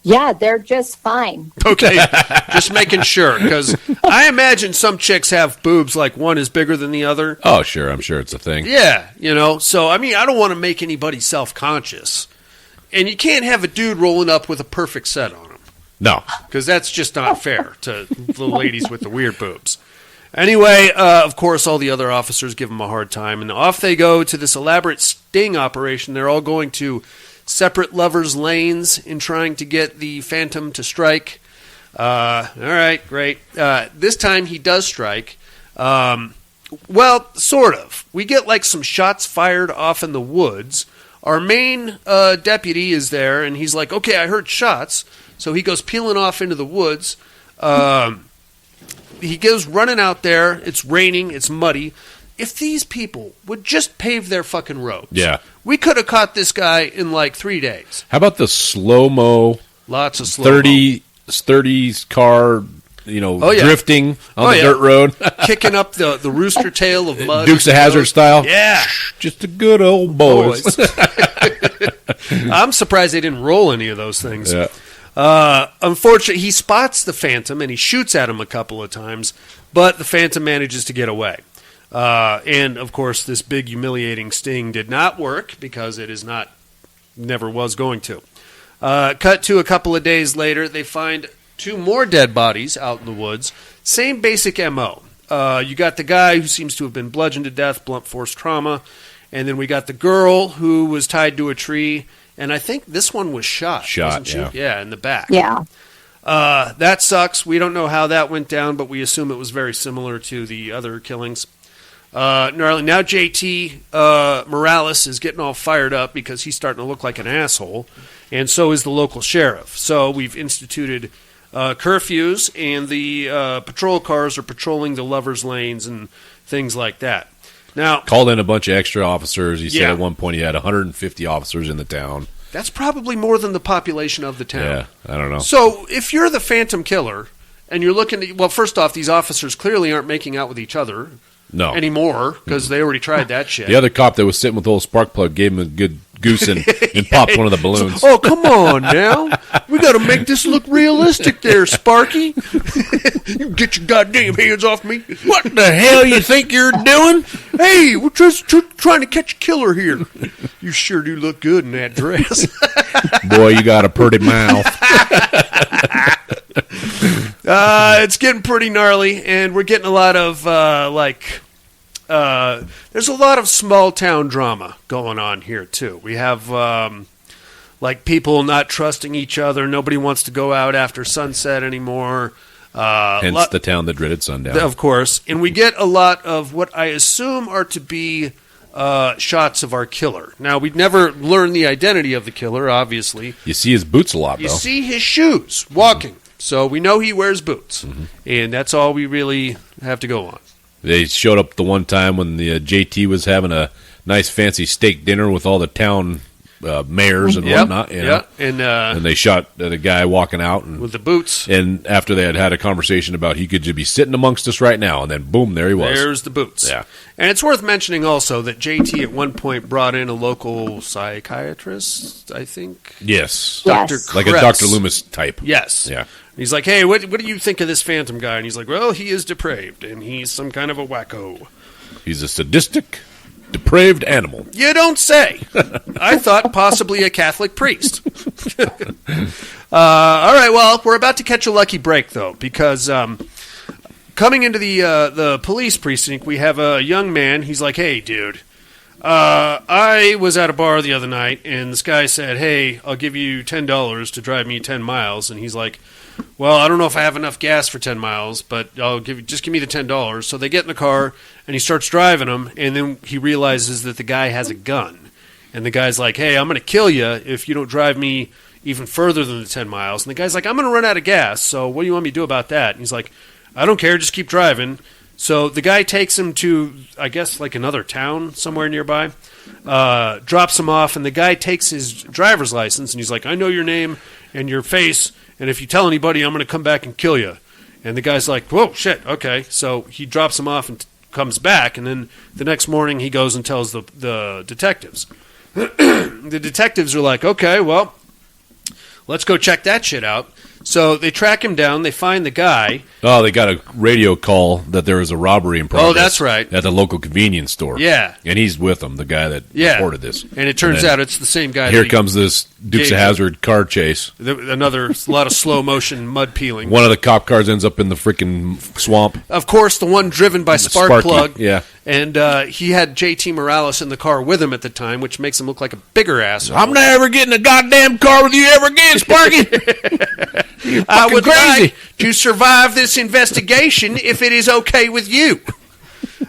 Yeah, they're just fine. Okay, just making sure, because I imagine some chicks have boobs like one is bigger than the other. Oh, sure. I'm sure it's a thing. Yeah, so, I don't want to make anybody self-conscious. And you can't have a dude rolling up with a perfect set on him. No. Because that's just not fair to the ladies with the weird boobs. Anyway, of course, all the other officers give him a hard time, and off they go to this elaborate sting operation. They're all going to separate lovers' lanes in trying to get the Phantom to strike. All right, great. This time he does strike. Well, sort of. We get like some shots fired off in the woods. Our main deputy is there, and he's like, okay, I heard shots. So he goes peeling off into the woods. He goes running out there. It's raining. It's muddy. If these people would just pave their fucking roads, we could have caught this guy in like 3 days. How about the slow-mo? Lots of slow-mo. 30s car, drifting on the dirt road. Kicking up the rooster tail of mud. Dukes of Hazzard style. Yeah. Just a good old boys. I'm surprised they didn't roll any of those things. Yeah. Unfortunately, he spots the Phantom and he shoots at him a couple of times, but the Phantom manages to get away. And, of course, this big humiliating sting did not work because it never was going to. Cut to a couple of days later, they find 2 more dead bodies out in the woods. Same basic M.O. You got the guy who seems to have been bludgeoned to death, blunt force trauma, and then we got the girl who was tied to a tree, and I think this one was shot, wasn't she? Yeah, in the back. Yeah. That sucks. We don't know how that went down, but we assume it was very similar to the other killings. Gnarly. Now JT Morales is getting all fired up because he's starting to look like an asshole, and so is the local sheriff. So we've instituted curfews, and the patrol cars are patrolling the lovers' lanes and things like that. Now, called in a bunch of extra officers. He said at one point he had 150 officers in the town. That's probably more than the population of the town. Yeah, I don't know. So if you're the Phantom Killer and you're looking at, well, first off, these officers clearly aren't making out with each other anymore because they already tried that shit. The other cop that was sitting with the old spark plug gave him a good goose and popped one of the balloons. Oh, come on now. We got to make this look realistic there, Sparky. You get your goddamn hands off me. What the hell you think you're doing? Hey, we're just trying to catch a killer here. You sure do look good in that dress. Boy, you got a pretty mouth. It's getting pretty gnarly, and we're getting a lot of, there's a lot of small town drama going on here, too. We have, people not trusting each other. Nobody wants to go out after sunset anymore. Hence the Town That Dreaded Sundown. Of course. And we get a lot of what I assume are to be shots of our killer. Now, we'd never learn the identity of the killer, obviously. You see his boots a lot, though. You see his shoes walking. So we know he wears boots. Mm-hmm. And that's all we really have to go on. They showed up the one time when the JT was having a nice fancy steak dinner with all the town mayors and whatnot. And they shot at a guy walking out with the boots. And after they had a conversation about he could just be sitting amongst us right now, and then boom, there he was. There's the boots. Yeah. And it's worth mentioning also that JT at one point brought in a local psychiatrist, I think. Yes. Dr. Like a Dr. Loomis type. Yes. Yeah. He's like, hey, what do you think of this Phantom guy? And he's like, well, he is depraved, and he's some kind of a wacko. He's a sadistic, depraved animal. You don't say. I thought possibly a Catholic priest. All right, well, we're about to catch a lucky break, though, because coming into the police precinct, we have a young man. He's like, hey, dude, I was at a bar the other night, and this guy said, hey, I'll give you $10 to drive me 10 miles. And he's like, well, I don't know if I have enough gas for 10 miles, but just give me the $10. So they get in the car, and he starts driving them, and then he realizes that the guy has a gun. And the guy's like, hey, I'm going to kill you if you don't drive me even further than the 10 miles. And the guy's like, I'm going to run out of gas, so what do you want me to do about that? And he's like, I don't care, just keep driving. So the guy takes him to, I guess, like another town somewhere nearby, drops him off, and the guy takes his driver's license, and he's like, I know your name and your face, and if you tell anybody, I'm going to come back and kill you. And the guy's like, whoa, shit, okay. So he drops him off and comes back, and then the next morning he goes and tells the detectives. The detectives are like, okay, well, let's go check that shit out. So they track him down. They find the guy. Oh, they got a radio call that there was a robbery in progress. Oh, that's right. At the local convenience store. Yeah. And he's with them, the guy that reported this. And it turns out it's the same guy. Here comes this Dukes of Hazzard car chase. Another lot of slow motion mud peeling. One of the cop cars ends up in the freaking swamp. Of course, the one driven by Sparkplug. Yeah. And he had JT Morales in the car with him at the time, which makes him look like a bigger asshole. I'm never getting a goddamn car with you ever again, Sparky. I would like to survive this investigation if it is okay with you.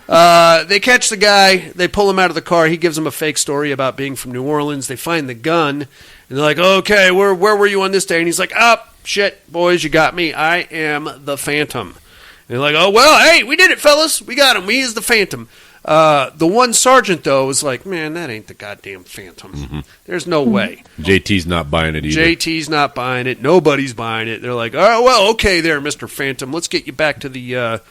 They catch the guy. They pull him out of the car. He gives them a fake story about being from New Orleans. They find the gun. And they're like, okay, where were you on this day? And he's like, oh, shit, boys, you got me. I am the Phantom. And they're like, oh, well, hey, we did it, fellas. We got him. He is the Phantom. The one sergeant, though, was like, man, that ain't the goddamn Phantom. Mm-hmm. There's no way. JT's not buying it either. JT's not buying it. Nobody's buying it. They're like, oh, well, okay there, Mr. Phantom. Let's get you back to the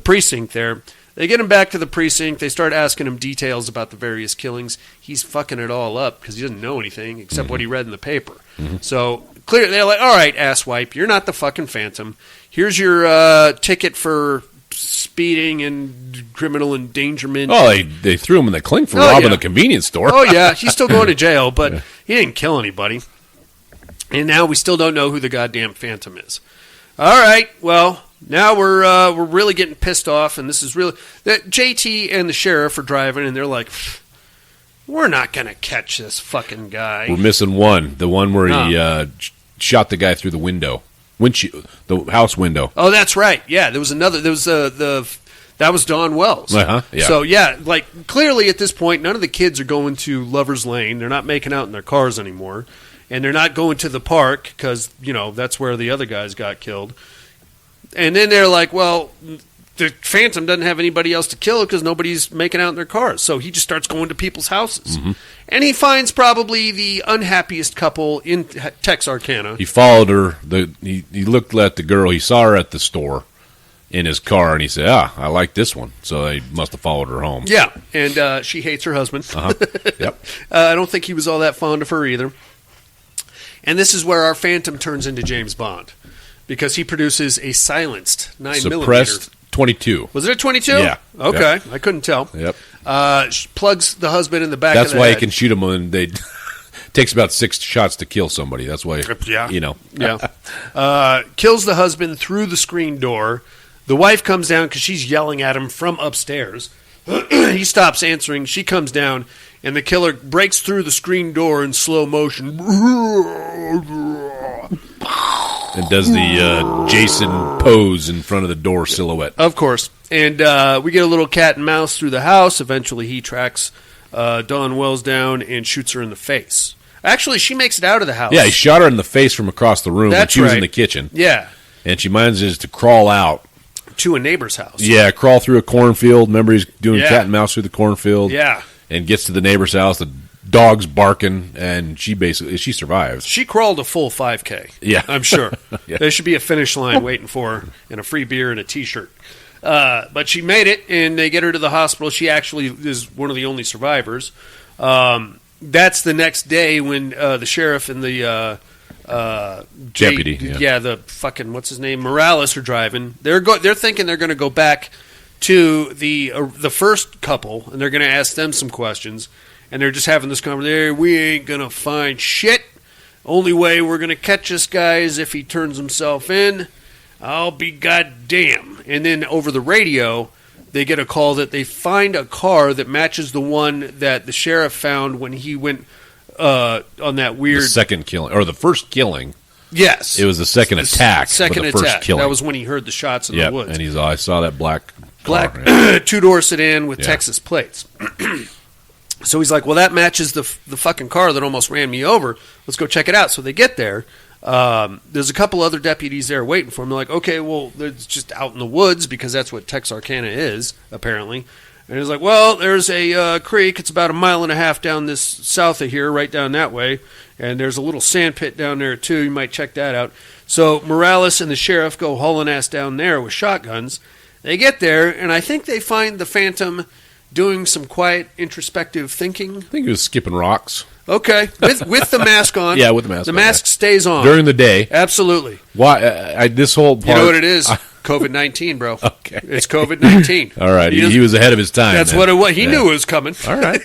precinct there. They get him back to the precinct. They start asking him details about the various killings. He's fucking it all up because he doesn't know anything except what he read in the paper. Mm-hmm. So clearly, they're like, all right, asswipe, you're not the fucking Phantom. Here's your ticket for speeding and criminal endangerment. Oh, they threw him in the clink for robbing a convenience store. Oh, yeah. He's still going to jail, but he didn't kill anybody. And now we still don't know who the goddamn Phantom is. All right, well, now we're really getting pissed off, and this is really... JT and the sheriff are driving, and they're like, we're not going to catch this fucking guy. We're missing one. The one where he shot the guy through the window. The house window. Oh, that's right. Yeah, there was another. There was that was Don Wells. Uh-huh. Yeah. So yeah, like clearly at this point, none of the kids are going to Lover's Lane. They're not making out in their cars anymore, and they're not going to the park because that's where the other guys got killed. And then they're like, well, the Phantom doesn't have anybody else to kill because nobody's making out in their cars. So he just starts going to people's houses. Mm-hmm. And he finds probably the unhappiest couple in Texarkana. He followed her. He looked at the girl. He saw her at the store in his car, and he said, I like this one. So they must have followed her home. Yeah, and she hates her husband. Uh-huh. Yep. I don't think he was all that fond of her either. And this is where our Phantom turns into James Bond because he produces a silenced 9mm. Suppressed 22. Was it a 22? Yeah. Okay. Yep. I couldn't tell. Yep. Plugs the husband in the back That's of the why head. he can shoot him when they... takes about 6 shots to kill somebody. That's why, Yeah. Yeah. Kills the husband through the screen door. The wife comes down because she's yelling at him from upstairs. He stops answering. She comes down, and the killer breaks through the screen door in slow motion. And does the Jason pose in front of the door silhouette. Of course. And we get a little cat and mouse through the house. Eventually he tracks Dawn Wells down and shoots her in the face. Actually, she makes it out of the house. Yeah, he shot her in the face from across the room when she was in the kitchen. Yeah. And she manages to crawl out. To a neighbor's house. Yeah, crawl through a cornfield. Remember, he's doing cat and mouse through the cornfield. Yeah. And gets to the neighbor's house. The dog's barking, and she survives. She crawled a full 5K. Yeah. I'm sure. Yeah. There should be a finish line waiting for her and a free beer and a T-shirt. But she made it, and they get her to the hospital. She actually is one of the only survivors. That's the next day when the sheriff and the deputy, the fucking what's his name, Morales are driving. They're thinking they're going to go back to the first couple, and they're going to ask them some questions. And they're just having this conversation. We ain't going to find shit. Only way we're going to catch this guy is if he turns himself in. I'll be goddamn. And then over the radio, they get a call that they find a car that matches the one that the sheriff found when he went on that weird... The second killing, or the first killing. Yes. It was the second attack. Second the attack. First killing. That was when he heard the shots in the woods. And I saw that black car. Two-door sedan with Texas plates. So he's like, well, that matches the fucking car that almost ran me over. Let's go check it out. So they get there. There's a couple other deputies there waiting for him. They're like, okay, well, it's just out in the woods because that's what Texarkana is, apparently. And he's like, well, there's a creek. It's about 1.5 miles down this south of here, right down that way. And there's a little sand pit down there, too. You might check that out. So Morales and the sheriff go hauling ass down there with shotguns. They get there, and I think they find the Phantom doing some quiet, introspective thinking. I think he was skipping rocks. Okay, with the mask on. Yeah, with the mask The on, mask stays on. during the day. Absolutely. Why? This whole part. You know what it is? COVID-19, bro. Okay. It's COVID-19. All right. He was ahead of his time. That's then. what it was. He knew it was coming. All right.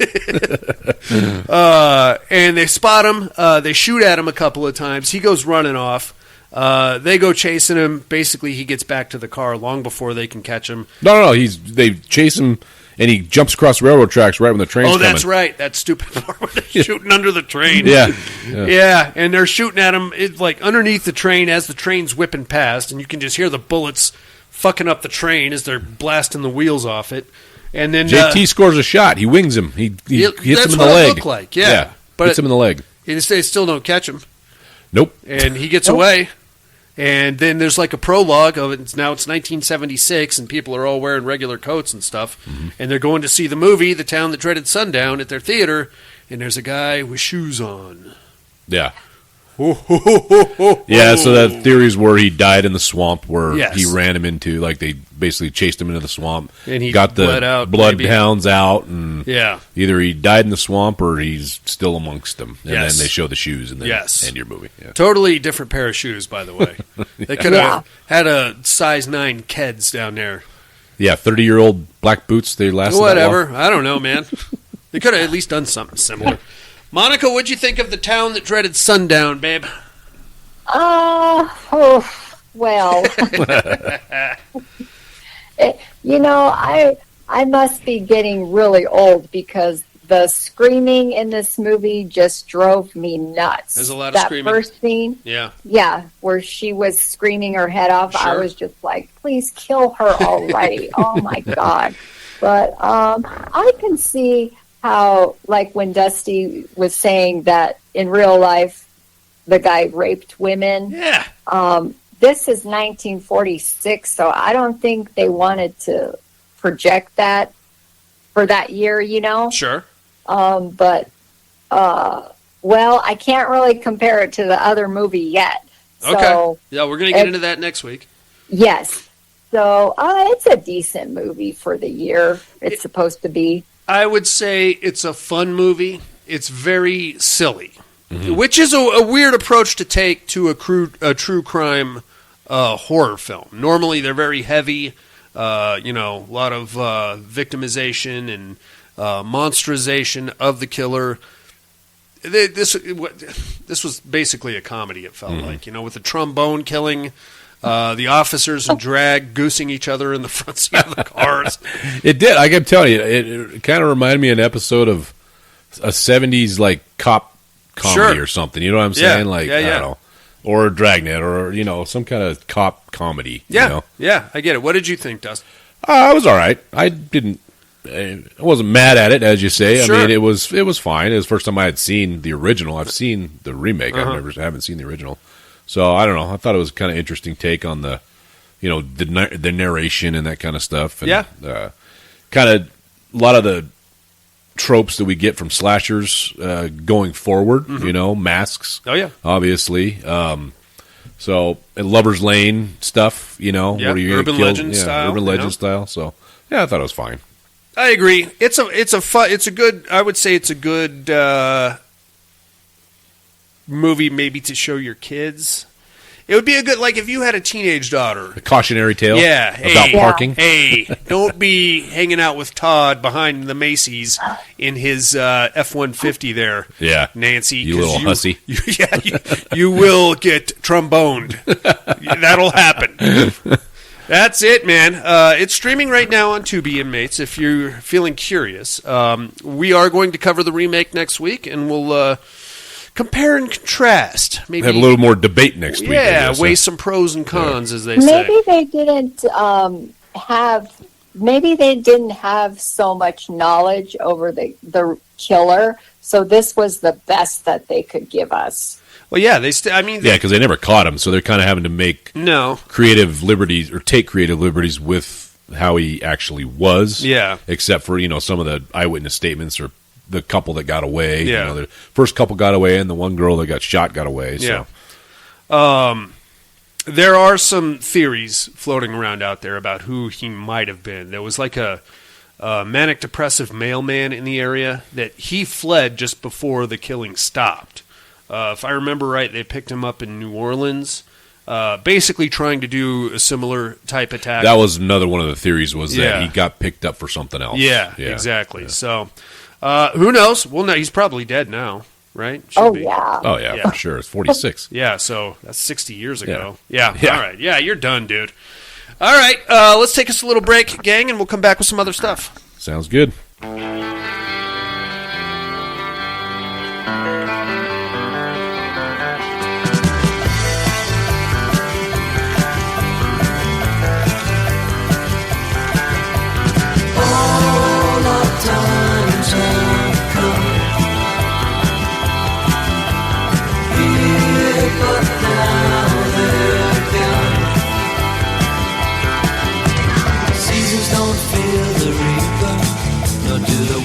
And they spot him. They shoot at him a couple of times. He goes running off. They go chasing him. Basically, he gets back to the car long before they can catch him. No. They chase him, and he jumps across railroad tracks right when the train's coming. Oh, that's right. That stupid part where they're shooting under the train. Yeah. And they're shooting at him like underneath the train as the train's whipping past, and you can just hear the bullets fucking up the train as they're blasting the wheels off it. And then JT scores a shot. He wings him. He hits him in the leg. It looked like, yeah. But hits him in the leg. They still don't catch him. Nope. And he gets away. And then there's like a prologue of it. Now it's 1976, and people are all wearing regular coats and stuff. Mm-hmm. And they're going to see the movie, The Town That Dreaded Sundown, at their theater. And there's a guy with shoes on. Yeah. Yeah, so that theories where he died in the swamp, where he ran him into, like they basically chased him into the swamp, and he got the bloodhounds out, and either he died in the swamp or he's still amongst them. And then they show the shoes and then end your movie. Yeah. Totally different pair of shoes, by the way. They could have had a size 9 Keds down there. Yeah, 30-year-old black boots. They lasted whatever. that long. I don't know, man. They could have at least done something similar. Monica, what'd you think of The Town That Dreaded Sundown, babe? Well, I must be getting really old because the screaming in this movie just drove me nuts. There's a lot of screaming. That first scene, where she was screaming her head off, I was just like, please kill her already. Oh my God. But I can see how, like when Dusty was saying that in real life, the guy raped women. Yeah. This is 1946, so I don't think they wanted to project that for that year, Sure. But I can't really compare it to the other movie yet. Okay. So, yeah, we're going to get into that next week. Yes. So it's a decent movie for the year it's supposed to be. I would say it's a fun movie. It's very silly, which is a weird approach to take to a true crime horror film. Normally, they're very heavy, a lot of victimization and monsterization of the killer. This was basically a comedy, it felt like, with the trombone killing, the officers in drag goosing each other in the front seat of the cars. It did. I can tell you, it kind of reminded me of an episode of a 70s like cop comedy or something. You know what I'm saying? I don't know. Or Dragnet, or some kind of cop comedy. Yeah, I get it. What did you think, Dust? I was all right. I wasn't mad at it, as you say. Sure. I mean, it was fine. It was the first time I had seen the original. I've seen the remake. I haven't seen the original. So I don't know. I thought it was kind of interesting take on the, the narration and that kind of stuff. And, kind of a lot of the tropes that we get from slashers going forward. Masks. Oh yeah, obviously. So and Lover's Lane stuff. What are you urban legend style. Urban legend style. So yeah, I thought it was fine. I agree. It's a good. I would say it's a good movie, maybe to show your kids. It would be a good, like if you had a teenage daughter. A cautionary tale. Yeah. About parking. Hey, don't be hanging out with Todd behind the Macy's in his F-150 there. Yeah. Nancy. You little hussy. You will get tromboned. That'll happen. That's it, man. It's streaming right now on Tubi, inmates, if you're feeling curious. We are going to cover the remake next week, and we'll compare and contrast. Maybe have a little more debate next week. Yeah, weigh some pros and cons, as they say. Maybe they didn't have. Maybe they didn't have so much knowledge over the killer, so this was the best that they could give us. Well, yeah, because they never caught him, so they're kind of having to make creative liberties or take creative liberties with how he actually was. Yeah, except for some of the eyewitness statements or the couple that got away. Yeah, the first couple got away, and the one girl that got shot got away. So. Yeah. There are some theories floating around out there about who he might have been. There was like a manic depressive mailman in the area that he fled just before the killing stopped. If I remember right, they picked him up in New Orleans, basically trying to do a similar type attack. That was another one of the theories, was that he got picked up for something else. Yeah, exactly. Yeah. So, who knows? Well, no, he's probably dead now, right? Should be. Yeah. Oh, yeah, for sure. It's 46. Yeah, so that's 60 years ago. Yeah. All right. Yeah, you're done, dude. All right, let's take us a little break, gang, and we'll come back with some other stuff. Sounds good. Do the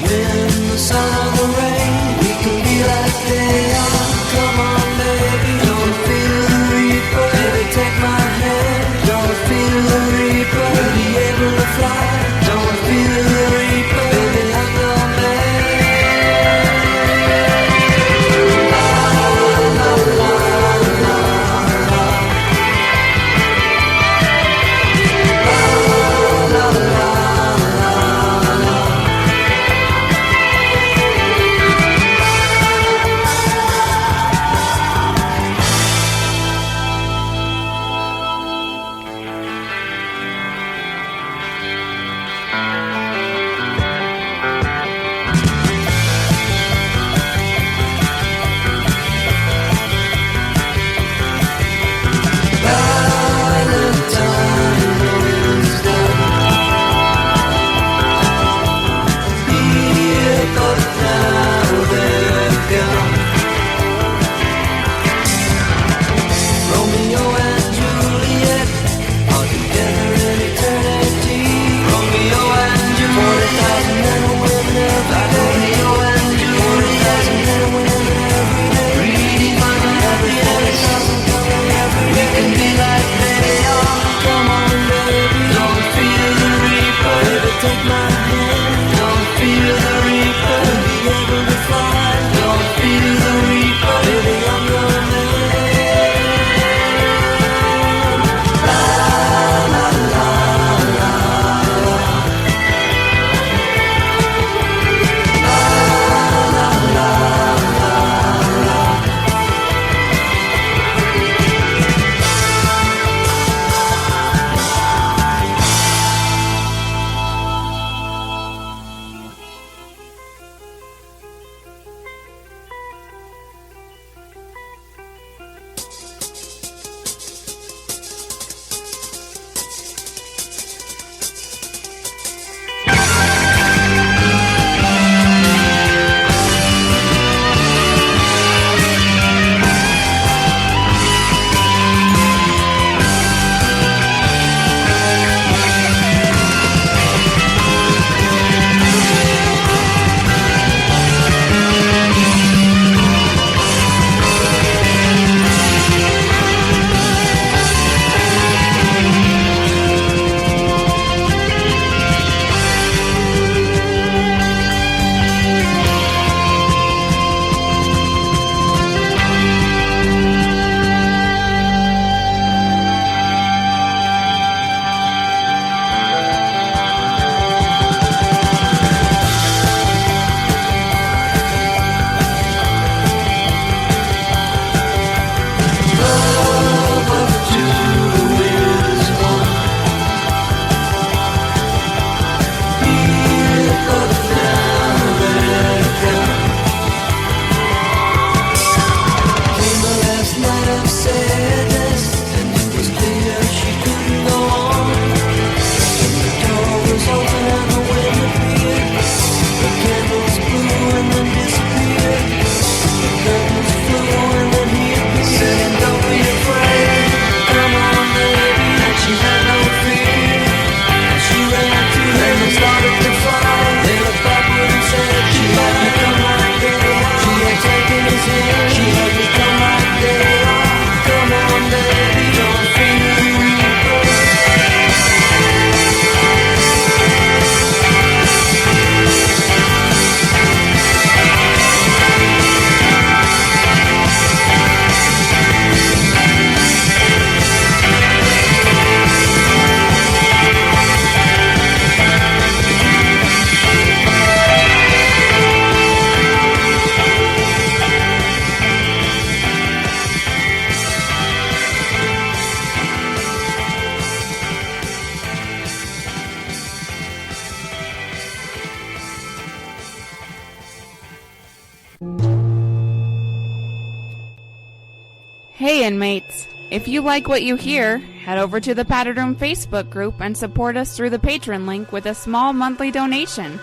Hey, inmates. If you like what you hear, head over to the Padded Room Facebook group and support us through the Patreon link with a small monthly donation.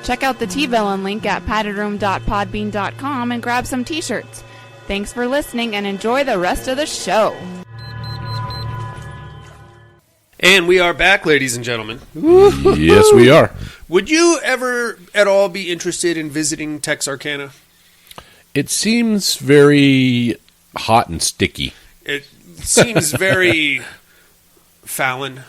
Check out the T-Villain link at paddedroom.podbean.com and grab some t-shirts. Thanks for listening and enjoy the rest of the show. And we are back, ladies and gentlemen. Yes, we are. Would you ever at all be interested in visiting Texarkana? It seems very hot and sticky. It seems very Fallon.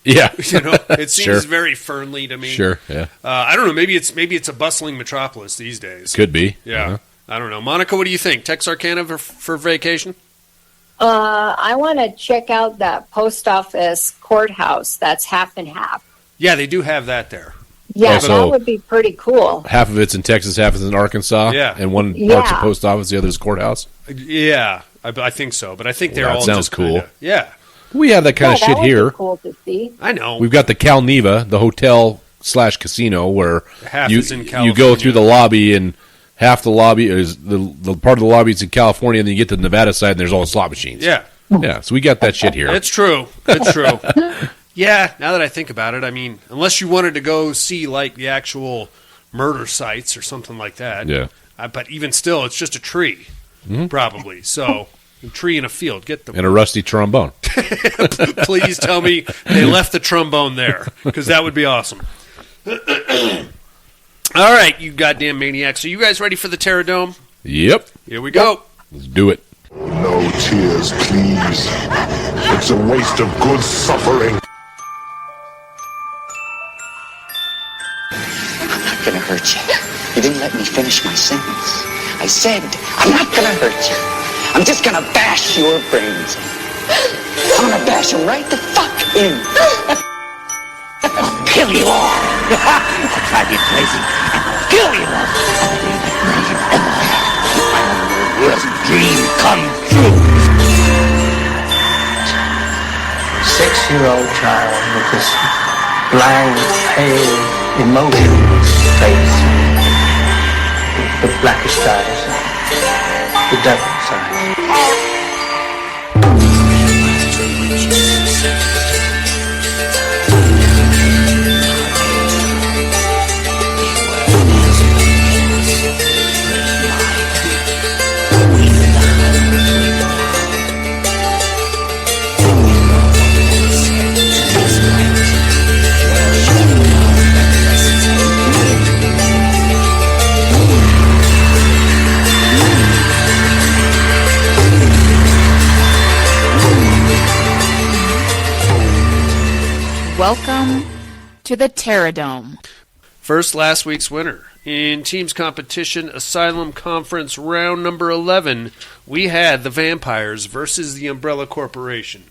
Yeah. It seems Sure. very Fernley to me. Sure, yeah. I don't know. Maybe it's a bustling metropolis these days. Could be. Yeah. Uh-huh. I don't know. Monica, what do you think? Texarkana for vacation? I want to check out that post office courthouse. That's half and half. Yeah, they do have that there. Yeah, Also- that would be pretty cool. Half of it's in Texas, half is in Arkansas. Yeah. And one part's a Yeah. post office, the other's a courthouse. Yeah, I think so. But I think they're Well, that all sounds just cool. kinda- yeah, We have that kind of Yeah, shit that would here. be cool to see. I know. We've got the Calneva, the hotel / casino, where Half you is in you go California. through the lobby and half the lobby is the part of the lobby is in California, and then you get to the Nevada side and there's all the slot machines. Yeah, Yeah, so we got that shit here. it's true. It's true. Yeah, now that I think about it, I mean, unless you wanted to go see like the actual murder sites or something like that. Yeah. But even still, it's just a tree, probably. So, a tree in a field. Get the And a rusty trombone. Please tell me they left the trombone there, because that would be awesome. All right, you goddamn maniacs. Are you guys ready for the Terradome? Yep. Here we go. Let's do it. No tears, please. It's a waste of good suffering. I'm not gonna hurt you. You didn't let me finish my sentence. I said, I'm not gonna hurt you. I'm just gonna bash your brains in. I'm gonna bash them right the fuck in. I'll kill you all. I'll drive you crazy. I'll kill you all. My worst dream come true. 6-year-old child with this blank, pale, emotionless face, the blackest eyes, the devil's eyes. Welcome to the Terradome. First, last week's winner. In Teams Competition Asylum Conference round number 11, we had the Vampires versus the Umbrella Corporation.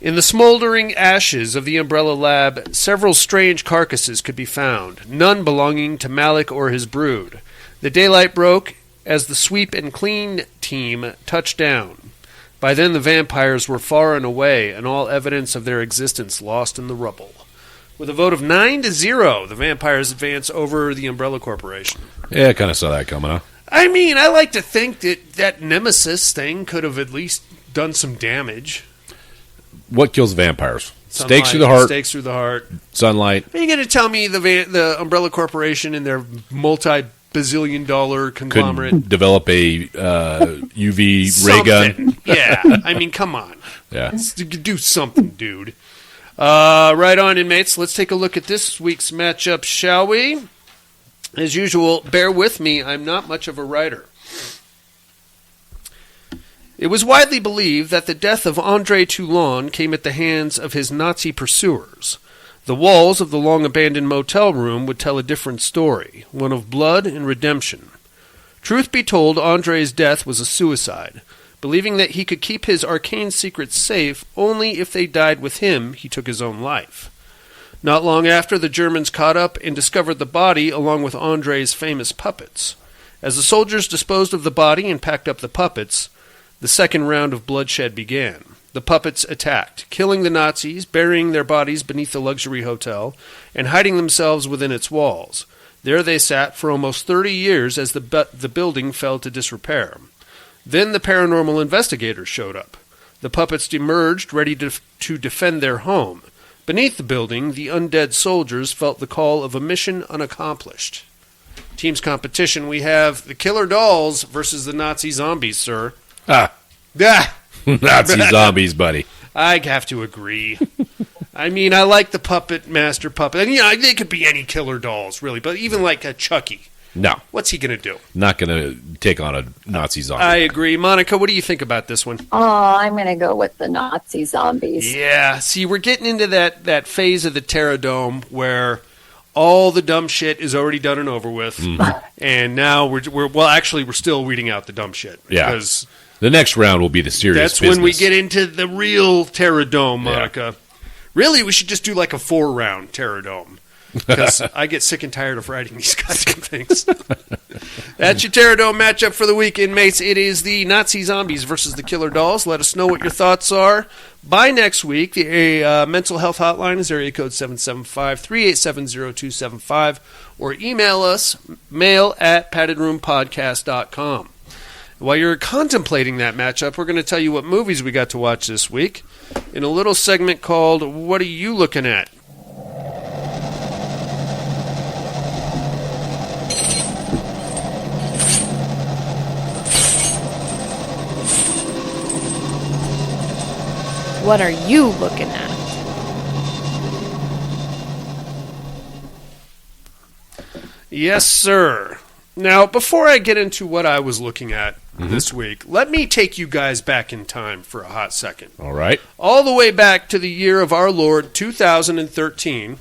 In the smoldering ashes of the Umbrella Lab, several strange carcasses could be found, none belonging to Malik or his brood. The daylight broke as the sweep and clean team touched down. By then the vampires were far and away, and all evidence of their existence lost in the rubble. With a vote of 9-0, the vampires advance over the Umbrella Corporation. Yeah, I kind of saw that coming, huh? I mean, I like to think that Nemesis thing could have at least done some damage. What kills vampires? Sunlight, Stakes through the heart, Stakes through the heart. sunlight. Are you going to tell me the Umbrella Corporation and their multi-bazillion-dollar conglomerate Couldn't develop a UV ray gun. Something. Yeah, I mean, come on. Yeah. Do something, dude. Right on, inmates. Let's take a look at this week's matchup, shall we? As usual, bear with me. I'm not much of a writer. It was widely believed that the death of André Toulon came at the hands of his Nazi pursuers. The walls of the long-abandoned motel room would tell a different story, one of blood and redemption. Truth be told, André's death was a suicide. Believing that he could keep his arcane secrets safe only if they died with him, he took his own life. Not long after, the Germans caught up and discovered the body along with André's famous puppets. As the soldiers disposed of the body and packed up the puppets, the second round of bloodshed began. The puppets attacked, killing the Nazis, burying their bodies beneath the luxury hotel, and hiding themselves within its walls. There they sat for almost 30 years as the building fell to disrepair. Then the paranormal investigators showed up. The puppets emerged, ready to defend their home. Beneath the building, the undead soldiers felt the call of a mission unaccomplished. Team's competition, we have the killer dolls versus the Nazi zombies, sir. Ah. Ah. Nazi zombies, buddy. I have to agree. I mean, I like the puppet master puppet. And, yeah, they could be any killer dolls, really. But even like a Chucky. No. What's he going to do? Not going to take on a Nazi zombie. I agree. Monica, what do you think about this one? Oh, I'm going to go with the Nazi zombies. Yeah. See, we're getting into that phase of the Terradome where all the dumb shit is already done and over with. Mm-hmm. And now we're still weeding out the dumb shit. Yeah. Because the next round will be the serious that's business. when we get into the real Terradome, Monica. Yeah. Really, we should just do like a 4-round Terradome. Because I get sick and tired of writing these goddamn things. That's your Terradome matchup for the week, inmates. It is the Nazi zombies versus the killer dolls. Let us know what your thoughts are. By next week, the mental health hotline is area code 775-387-0275, or email us, mail@paddedroompodcast.com. While you're contemplating that matchup, we're going to tell you what movies we got to watch this week in a little segment called What Are You Looking At? What are you looking at? Yes, sir. Now, before I get into what I was looking at this week, let me take you guys back in time for a hot second. All right. All the way back to the year of our Lord, 2013,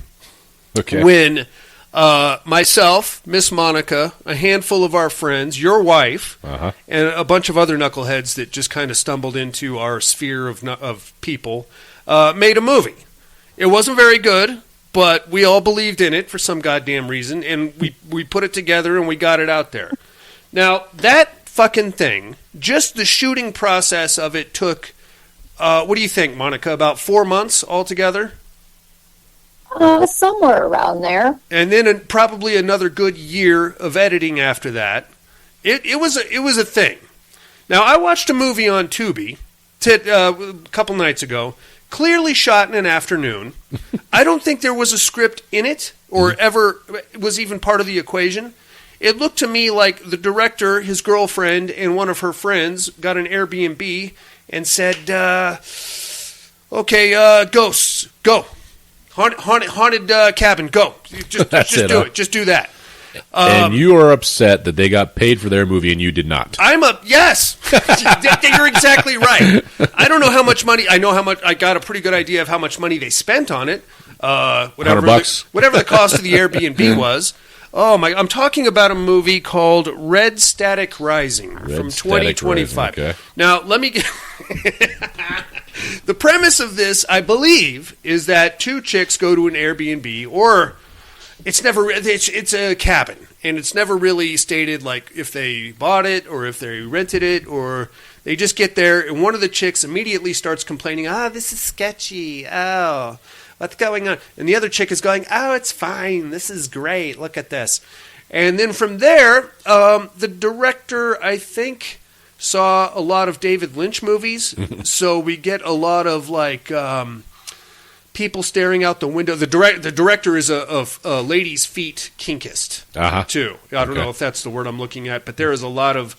when myself, Miss Monica, a handful of our friends, your wife, and a bunch of other knuckleheads that just kind of stumbled into our sphere of people, made a movie. It wasn't very good, but we all believed in it for some goddamn reason, and we put it together and we got it out there. Now, that fucking thing, just the shooting process of it took, what do you think, Monica, about 4 months altogether? Somewhere around there. And then probably another good year of editing after that. It was a thing. Now, I watched a movie on Tubi a couple nights ago, clearly shot in an afternoon. I don't think there was a script in it or ever was even part of the equation. It looked to me like the director, his girlfriend, and one of her friends got an Airbnb and said, okay, ghosts, go. Haunted cabin, go. Just do it. Just do that. And you are upset that they got paid for their movie and you did not. Yes. You're exactly right. I don't know how much money. I know how much. I got a pretty good idea of how much money they spent on it. Whatever the cost of the Airbnb was. Oh my! I'm talking about a movie called Red Static Rising from 2025. Okay. Now let me get. The premise of this, I believe, is that two chicks go to an Airbnb, or it's a cabin, and it's never really stated like if they bought it or if they rented it, or they just get there, and one of the chicks immediately starts complaining, this is sketchy, what's going on? And the other chick is going, it's fine, this is great, look at this. And then from there, the director, I think, saw a lot of David Lynch movies, so we get a lot of like people staring out the window. The director is a lady's feet kinkist too. I don't know if that's the word I'm looking at, but there is a lot of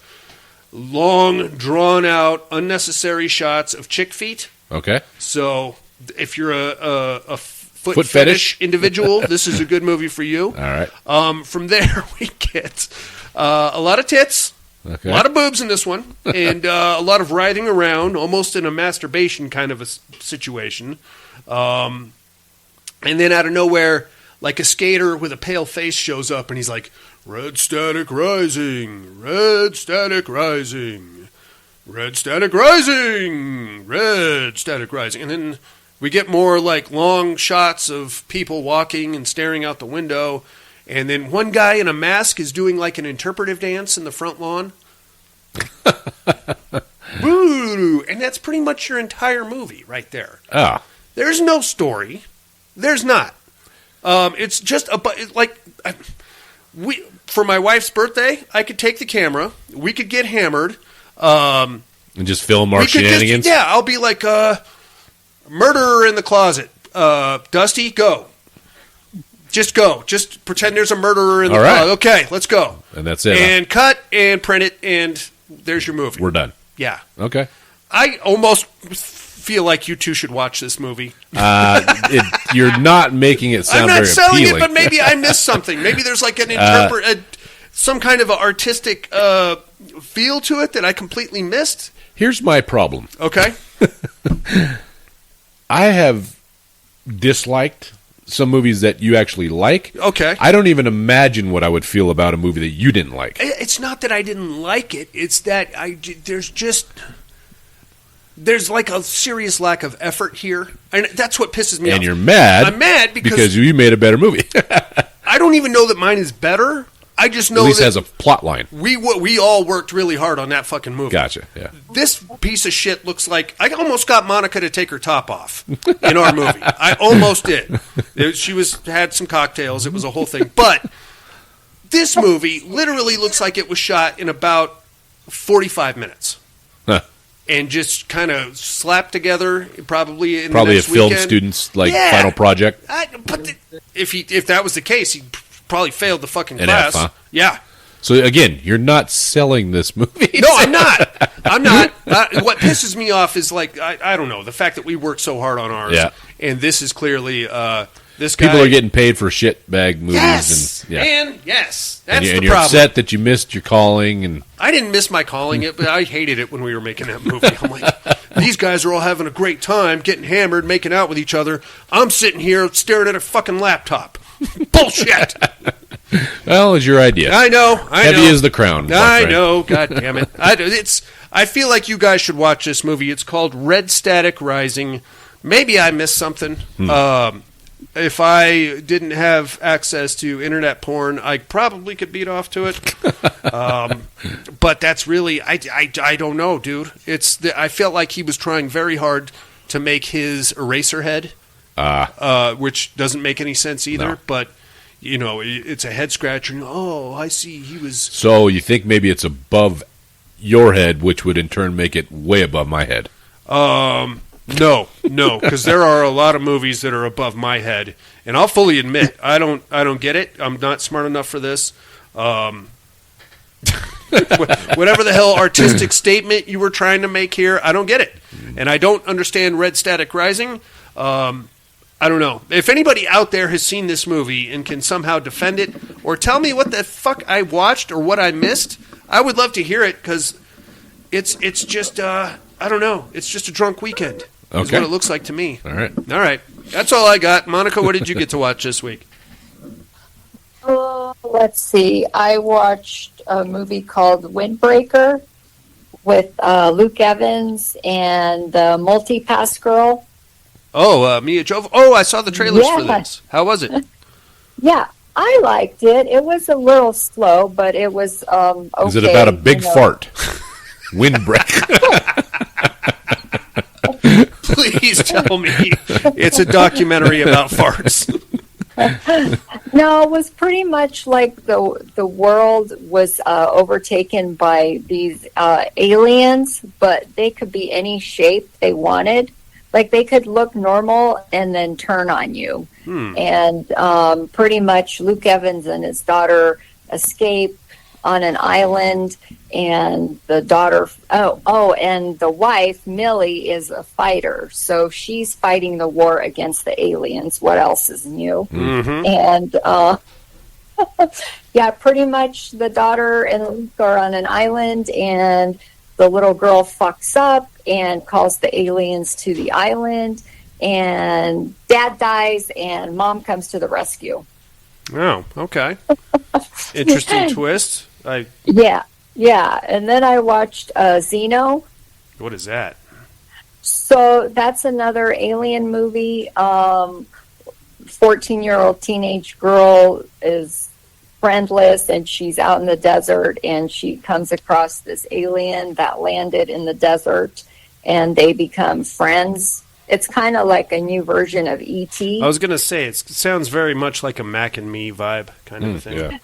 long, drawn out, unnecessary shots of chick feet. Okay. So if you're a foot fetish individual, this is a good movie for you. All right. From there we get a lot of tits. Okay. A lot of boobs in this one, and a lot of writhing around, almost in a masturbation kind of a situation. And then out of nowhere, like a skater with a pale face shows up, and he's like, "Red static rising, red static rising, red static rising, red static rising." And then we get more like long shots of people walking and staring out the window. And then one guy in a mask is doing like an interpretive dance in the front lawn. Woo! And that's pretty much your entire movie right there. Oh. There's no story. There's not. It's just for my wife's birthday, I could take the camera. We could get hammered. And just film our shenanigans? I'll be like, murderer in the closet. Dusty, go. Just go. Just pretend there's a murderer in the closet. Okay, let's go. And that's it. And cut and print it, and there's your movie. We're done. Yeah. Okay. I almost feel like you two should watch this movie. You're not making it sound very appealing. I'm not selling it, but maybe I missed something. Maybe there's like some kind of an artistic feel to it that I completely missed. Here's my problem. Okay. I have disliked some movies that you actually like. Okay. I don't even imagine what I would feel about a movie that you didn't like. It's not that I didn't like it. It's that there's like a serious lack of effort here. And that's what pisses me off. And you're mad. I'm mad because you made a better movie. I don't even know that mine is better. I just know at least that has a plot line. We all worked really hard on that fucking movie. Gotcha. Yeah. This piece of shit looks like I almost got Monica to take her top off in our movie. I almost did. She had some cocktails. It was a whole thing. But this movie literally looks like it was shot in about 45 minutes. Huh. And just kind of slapped together, probably in the next a film weekend. Student's final project. But if that was the case, he probably failed the fucking class. Huh? Yeah. So again, you're not selling this movie. No, I'm not. I'm not. What pisses me off is like I don't know, the fact that we worked so hard on ours, and this is clearly this guy. People are getting paid for shitbag movies, yes, and that's and the you're problem. upset that you missed your calling, and I didn't miss my calling it, but I hated it when we were making that movie. I'm like, these guys are all having a great time, getting hammered, making out with each other. I'm sitting here staring at a fucking laptop. Bullshit. Well, it's your idea. I know. Heavy is the crown. I know. God damn it. I feel like you guys should watch this movie. It's called Red Static Rising. Maybe I missed something. If I didn't have access to internet porn, I probably could beat off to it. But that's really, I don't know, dude. I felt like he was trying very hard to make his Eraserhead, which doesn't make any sense either. No. But you know, it's a head scratcher. Oh, I see. He was. So you think maybe it's above your head, which would in turn make it way above my head? No, because there are a lot of movies that are above my head, and I'll fully admit I don't get it. I'm not smart enough for this. Whatever the hell artistic statement you were trying to make here, I don't get it, and I don't understand Red Static Rising. I don't know. If anybody out there has seen this movie and can somehow defend it or tell me what the fuck I watched or what I missed, I would love to hear it because it's just I don't know. It's just a drunk weekend. Okay. Is what it looks like to me. All right. That's all I got. Monica, what did you get to watch this week? Let's see. I watched a movie called Windbreaker with Luke Evans and the Multi-Pass Girl. Oh, Mia Jovovich. Oh, I saw the trailers for this. How was it? Yeah, I liked it. It was a little slow, but it was okay. Is it about a big fart? Windbreaker. Please tell me it's a documentary about farts. No, it was pretty much like the world was overtaken by these aliens, but they could be any shape they wanted. Like, they could look normal and then turn on you. And pretty much Luke Evans and his daughter escape on an island, and the daughter, and the wife, Millie, is a fighter. So she's fighting the war against the aliens. What else is new? Mm-hmm. And, yeah, pretty much the daughter and Luke are on an island, and the little girl fucks up and calls the aliens to the island, and dad dies, and mom comes to the rescue. Oh, okay. Interesting twist. Yeah. And then I watched Xeno. What is that? So that's another alien movie. 14-year-old teenage girl is friendless, and she's out in the desert, and she comes across this alien that landed in the desert, and they become friends. It's kind of like a new version of E.T. I was going to say, it sounds very much like a Mac and Me vibe kind of thing.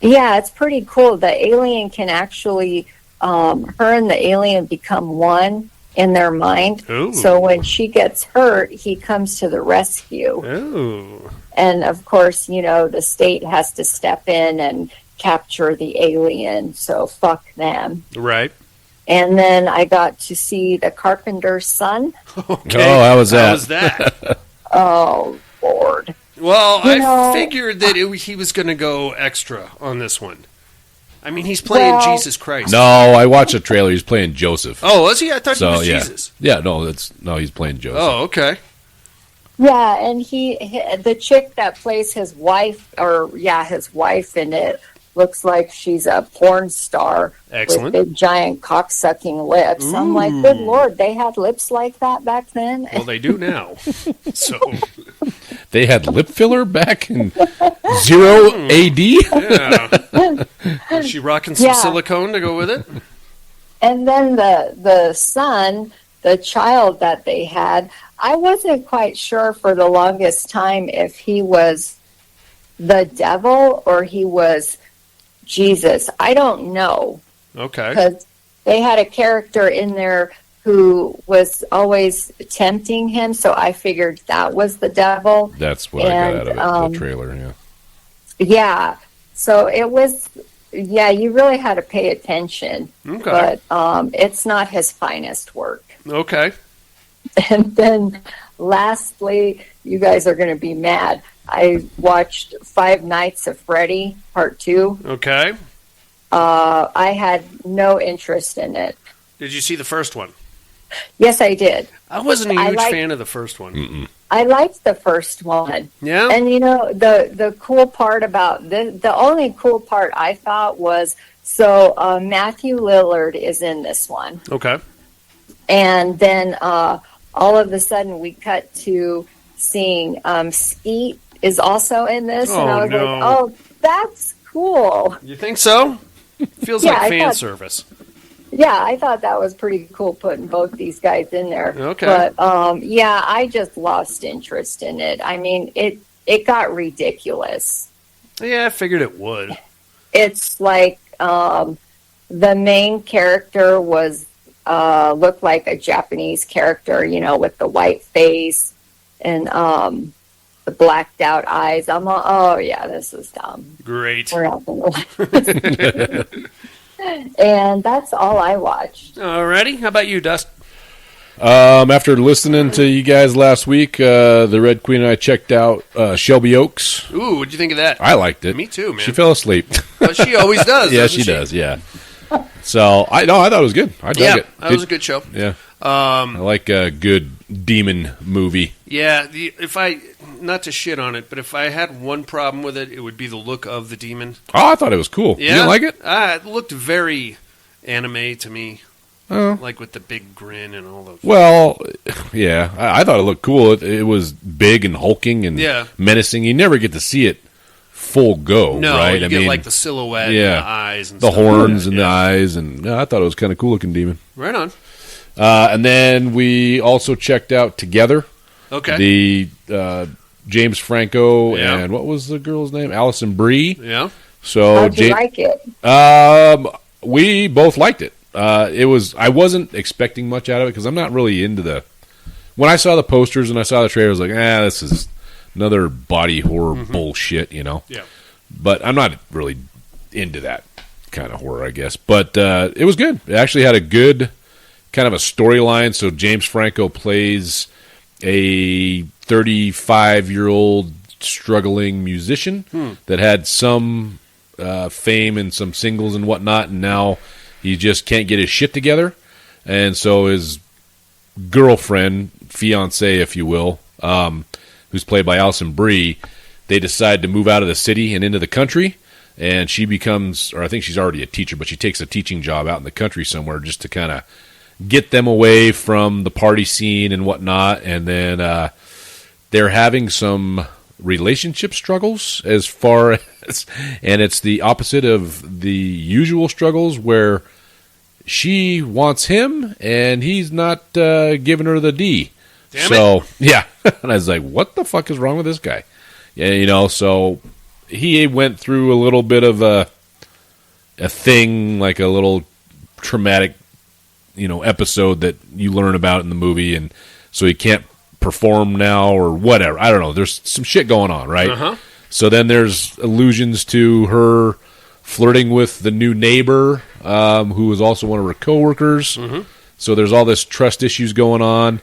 Yeah, it's pretty cool. The alien can actually her and the alien become one in their mind. Ooh. So when she gets hurt, he comes to the rescue. Ooh. And of course, the state has to step in and capture the alien. So fuck them. Right. And then I got to see The Carpenter's Son. Okay. Oh, how was that? How was that? Oh, Lord. Well, I figured that he was going to go extra on this one. I mean, he's playing Jesus Christ. No, I watched a trailer. He's playing Joseph. Oh, was he? I thought he was yeah. Jesus. Yeah, no, he's playing Joseph. Oh, okay. Yeah, and the chick that plays his wife in it looks like she's a porn star. Excellent. With big, giant, cock-sucking lips. Ooh. I'm like, good Lord, they had lips like that back then? Well, they do now. So they had lip filler back in 0 AD? Yeah. Is she rocking some silicone to go with it? And then the son, the child that they had, I wasn't quite sure for the longest time if he was the devil or he was Jesus. I don't know. Okay. Because they had a character in there who was always tempting him, so I figured that was the devil. That's what I got out of it, the trailer, yeah. Yeah. So it was, you really had to pay attention. Okay. But it's not his finest work. Okay. And then lastly, you guys are going to be mad. I watched Five Nights at Freddy Part 2. Okay. I had no interest in it. Did you see the first one? Yes, I did. I wasn't a huge fan of the first one. Mm-mm. I liked the first one. Yeah? And the cool part about the only cool part I thought was, Matthew Lillard is in this one. Okay. And then all of a sudden we cut to seeing Skeet is also in this. Oh, and I was no. like, oh, that's cool. You think so? Feels like fan service. Yeah, I thought that was pretty cool putting both these guys in there. Okay. But, I just lost interest in it. I mean, it got ridiculous. Yeah, I figured it would. It's like the main character was looked like a Japanese character, with the white face and the blacked out eyes. I'm all, oh, yeah, this is dumb. Great. We're out the And that's all I watched. Alrighty. How about you, Dust? After listening to you guys last week, the Red Queen and I checked out Shelby Oaks. Ooh, what'd you think of that? I liked it. Me too, man. She fell asleep. Well, she always does. Yeah, she does. Yeah. So I thought it was good. I dug it. That was a good show. Yeah. I like a good demon movie. Yeah. Not to shit on it, but if I had one problem with it, it would be the look of the demon. Oh, I thought it was cool. Yeah. You didn't like it? It looked very anime to me. Oh. Like with the big grin and all those. Well, yeah. I thought it looked cool. It was big and hulking and menacing. You never get to see it full go, no, right? You get like the silhouette and the eyes and the stuff horns like that. and the eyes. And I thought it was kind of cool looking demon. Right on. And then we also checked out Together. Okay. The James Franco and what was the girl's name? Allison Brie. Yeah. So How'd you like it? We both liked it. I wasn't expecting much out of it because I'm not really into when I saw the posters and I saw the trailer, I was like, this is another body horror bullshit, Yeah. But I'm not really into that kind of horror, I guess. But it was good. It actually had a good kind of a storyline. So James Franco plays a 35-year-old struggling musician that had some fame and some singles and whatnot, and now he just can't get his shit together. And so his girlfriend, fiancée, if you will, who's played by Allison Brie, they decide to move out of the city and into the country, and she becomes, or I think she's already a teacher, but she takes a teaching job out in the country somewhere just to kind of get them away from the party scene and whatnot. And then they're having some relationship struggles as far as, and it's the opposite of the usual struggles where she wants him and he's not giving her the D. Damn it. Yeah. And I was like, what the fuck is wrong with this guy? Yeah, so he went through a little bit of a thing, like a little traumatic, episode that you learn about in the movie, and so he can't perform now or whatever. I don't know. There's some shit going on, right? Uh-huh. So then there's allusions to her flirting with the new neighbor, who was also one of her coworkers. Mm-hmm. So there's all this trust issues going on.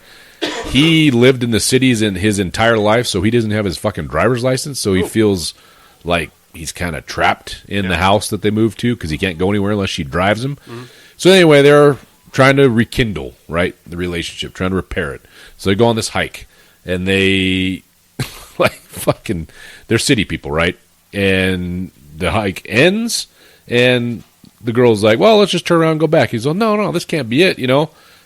He lived in the cities in his entire life, so he doesn't have his fucking driver's license, so he feels like he's kind of trapped in the house that they moved to because he can't go anywhere unless she drives him. Mm-hmm. So anyway, they're trying to rekindle, right, the relationship, trying to repair it. So they go on this hike, and they, they're city people, right? And the hike ends, and the girl's like, well, let's just turn around and go back. He's like, no, this can't be it,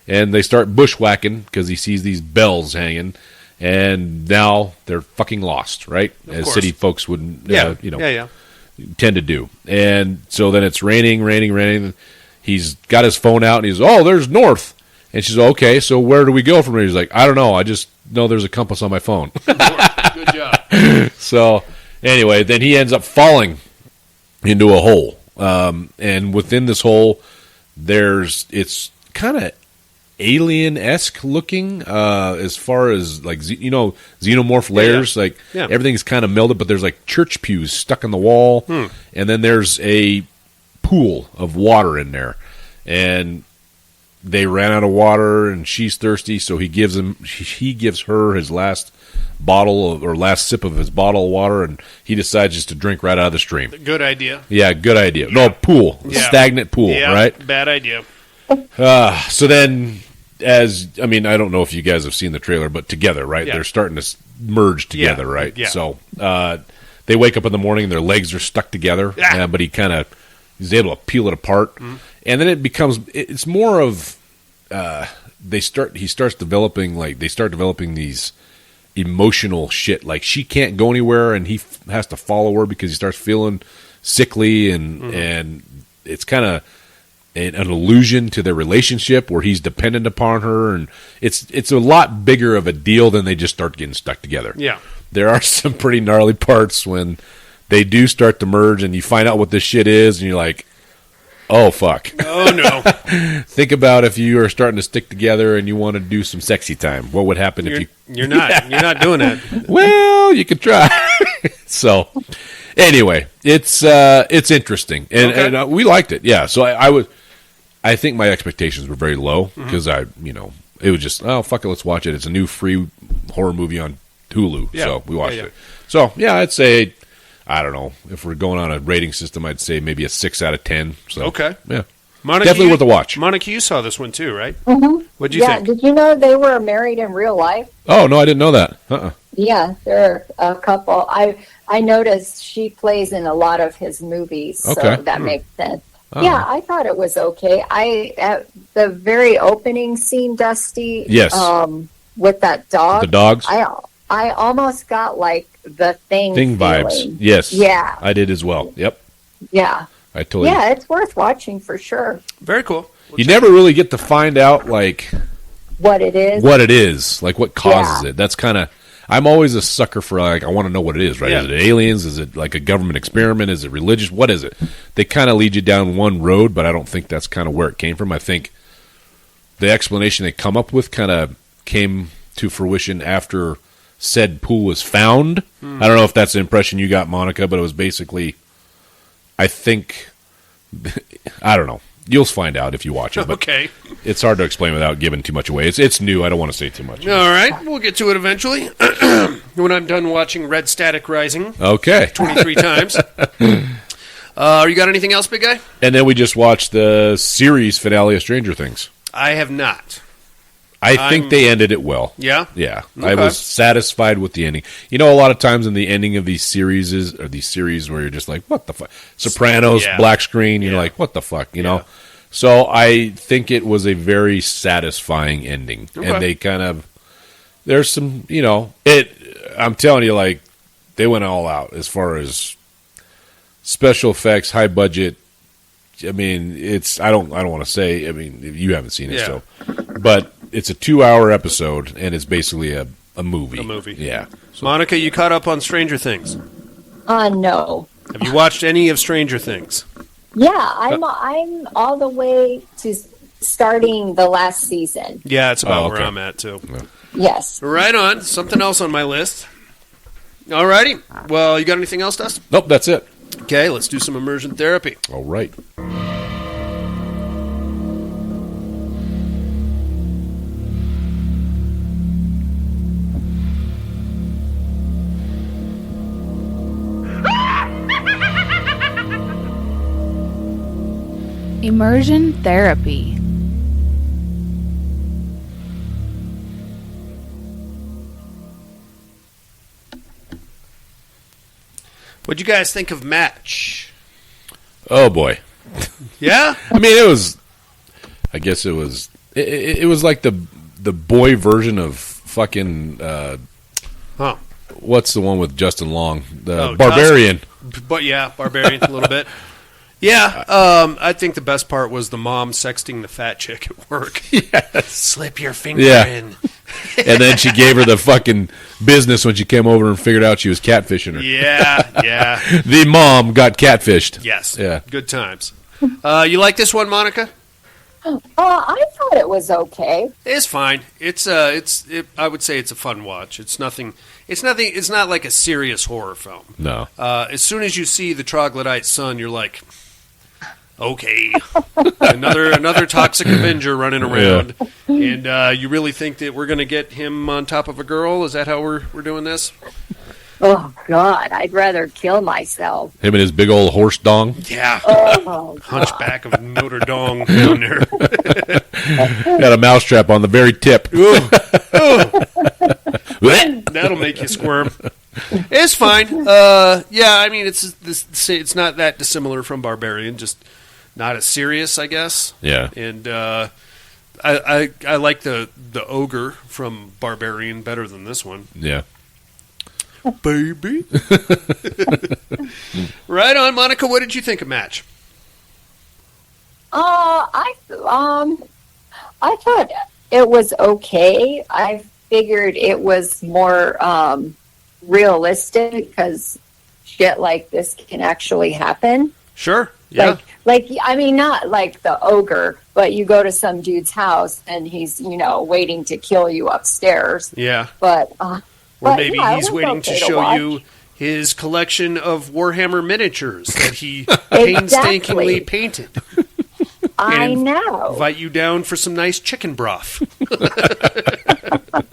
And they start bushwhacking because he sees these bells hanging, and now they're fucking lost, right? As city folks would, tend to do. And so then it's raining. He's got his phone out, and he's, there's north. And she's like, okay, so where do we go from here? He's like, I don't know. I just know there's a compass on my phone. Good job. So anyway, then he ends up falling into a hole. And within this hole, it's kind of alien-esque looking as far as xenomorph layers. Everything's kind of melded, but there's like church pews stuck in the wall, and then there's a pool of water in there, and they ran out of water, and she's thirsty, so he gives her his last last sip of his bottle of water, and he decides just to drink right out of the stream. Good idea. Yeah, good idea. No, pool. Yeah. Stagnant pool, right? Bad idea. So then, I don't know if you guys have seen the trailer, but together, right? Yeah. They're starting to merge together, right? Yeah. So they wake up in the morning, and their legs are stuck together, but he's able to peel it apart. Mm-hmm. And then it's more of, they start developing these emotional shit. Like, she can't go anywhere, and he has to follow her because he starts feeling sickly, and it's kind of an allusion to their relationship where he's dependent upon her, and it's a lot bigger of a deal than they just start getting stuck together. Yeah. There are some pretty gnarly parts when they do start to merge, and you find out what this shit is, and you're like, oh, fuck. Oh, no. Think about if you are starting to stick together and you want to do some sexy time. What would happen if you... You're not. You're not doing that. Well, you could try. So, anyway, it's interesting. And we liked it, yeah. So I think my expectations were very low because it was just, fuck it, let's watch it. It's a new free horror movie on Hulu, so we watched it. So, yeah, I'd say... I don't know. If we're going on a rating system, I'd say maybe a 6 out of 10. So, okay. Yeah. Monica, definitely worth a watch. Monica, you saw this one too, right? Mm-hmm. What'd you think? Did you know they were married in real life? Oh, no, I didn't know that. Yeah, they're a couple. I noticed she plays in a lot of his movies, so that makes sense. Oh. Yeah, I thought it was okay. At the very opening scene, Dusty, yes, with that dog. The dogs? I almost got like the Thing vibes. Yes. Yeah. I did as well. Yep. Yeah. I totally. Yeah, it's worth watching for sure. Very cool. You never really get to find out like what it is, like what causes it. That's kind of. I'm always a sucker for I want to know what it is. Right? Yeah. Is it aliens? Is it like a government experiment? Is it religious? What is it? They kind of lead you down one road, but I don't think that's kind of where it came from. I think the explanation they come up with kind of came to fruition after said pool was found. I don't know if that's the impression you got, Monica, but it was basically, I think, I don't know. You'll find out if you watch it. But okay. It's hard to explain without giving too much away. It's new. I don't want to say too much. All right. We'll get to it eventually. When I'm done watching Red Static Rising. Okay. 23 times. You got anything else, big guy? And then we just watched the series finale of Stranger Things. I have not. I think they ended it well. Yeah? Yeah. Okay. I was satisfied with the ending. You know, a lot of times in the ending of these series where you're just like, what the fuck? Sopranos, black screen, you're like, what the fuck? You know? So I think it was a very satisfying ending. Okay. And they kind of, there's some, I'm telling you, like, they went all out as far as special effects, high budget. I mean, I don't want to say, you haven't seen it, but it's a 2-hour episode, and it's basically a movie. A movie. Yeah. So, Monica, you caught up on Stranger Things? No. Have you watched any of Stranger Things? Yeah, I'm all the way to starting the last season. Yeah, it's about okay. where I'm at, too. Yes. Right on. Something else on my list. All righty. Well, you got anything else, Dust? Nope, that's it. Okay, let's do some immersion therapy. All right. Immersion therapy. What'd you guys think of Match? Oh boy. Yeah? I mean, it was. I guess it was. It was like the boy version of fucking. Huh. What's the one with Justin Long? The Oh, Barbarian. But yeah, Barbarian a little bit. Yeah, I think the best part was the mom sexting the fat chick at work. Yes. Slip your finger Yeah. in. And then she gave her the fucking business when she came over and figured out she was catfishing her. Yeah. The mom got catfished. Yes. Yeah. Good times. You like this one, Monica? I thought it was okay. It's fine. I would say it's a fun watch. It's nothing. It's not like a serious horror film. No. As soon as you see the troglodyte son, you're like, okay, another toxic Avenger running around, and you really think that we're going to get him on top of a girl? Is that how we're doing this? Oh God, I'd rather kill myself. Him and his big old horse dong. Yeah. Oh, Hunchback of Notre Dame down there. Got a mousetrap on the very tip. That'll make you squirm. It's fine. Yeah, I mean, it's not that dissimilar from Barbarian, just not as serious, I guess. Yeah. And I like the ogre from Barbarian better than this one. Yeah. Baby. Right on, Monica. What did you think of Match? I thought it was okay. I figured it was more realistic because shit like this can actually happen. Sure. Yeah. Like I mean, not like the ogre, but you go to some dude's house and he's waiting to kill you upstairs. Yeah. But or maybe yeah, he's waiting to show watch. you his collection of Warhammer miniatures that he painstakingly painted. I know. Invite you down for some nice chicken broth.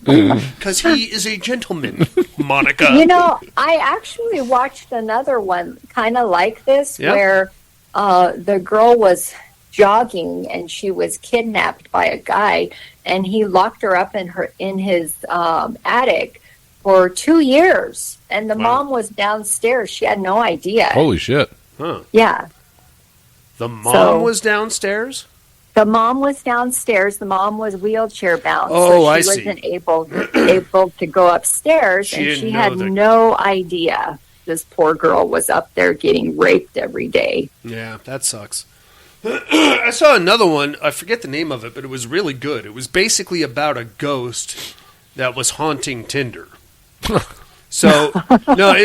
Because he is a gentleman, Monica. I actually watched another one kind of like this where the girl was jogging and she was kidnapped by a guy and he locked her up in his attic for 2 years, and the mom was downstairs. She had no idea. Holy shit. Huh. Yeah. The mom was downstairs? The mom was downstairs. The mom was wheelchair bound. Oh, so she I see. wasn't able to go upstairs, and she had no idea this poor girl was up there getting raped every day. Yeah, that sucks. I saw another one. I forget the name of it, but it was really good. It was basically about a ghost that was haunting Tinder. So, no,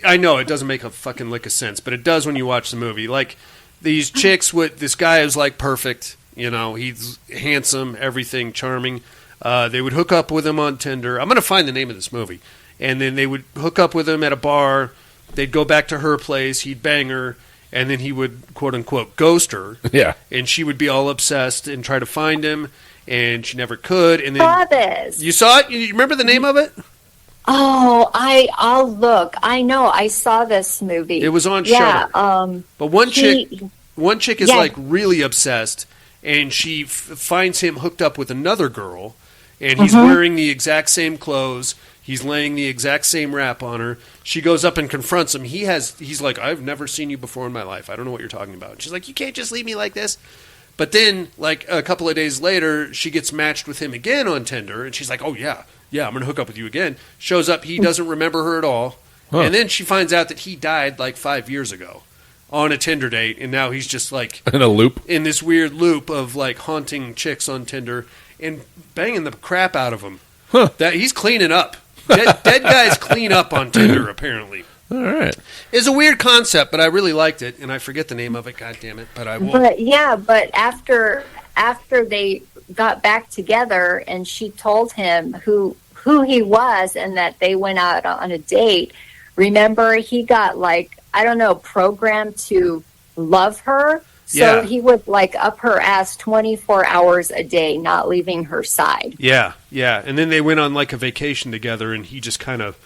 I know it doesn't make a fucking lick of sense, but it does when you watch the movie. Like, these chicks with this guy is like perfect. He's handsome, everything, charming. They would hook up with him on Tinder. I'm going to find the name of this movie. And then they would hook up with him at a bar. They'd go back to her place. He'd bang her. And then he would, quote unquote, ghost her. Yeah. And she would be all obsessed and try to find him. And she never could. And then saw this. You saw it? You remember the name of it? Oh, I'll look. I know. I saw this movie. It was on Shudder. But one chick is like really obsessed, and she finds him hooked up with another girl, and he's wearing the exact same clothes. He's laying the exact same rap on her. She goes up and confronts him. He's like, I've never seen you before in my life. I don't know what you're talking about. And she's like, you can't just leave me like this. But then, like, a couple of days later, she gets matched with him again on Tinder, and she's like, oh, yeah, I'm going to hook up with you again. Shows up, he doesn't remember her at all. Huh. And then she finds out that he died, like, 5 years ago on a Tinder date, and now he's just, like... in a loop? In this weird loop of, like, haunting chicks on Tinder and banging the crap out of them. Huh. He's cleaning up. Dead guys clean up on Tinder, apparently. All right. It's a weird concept, but I really liked it, and I forget the name of it. God damn it! But I will. But after they got back together, and she told him who he was, and that they went out on a date. Remember, he got programmed to love her. So he would up her ass 24 hours a day, not leaving her side. Yeah. And then they went on a vacation together, and he just kind of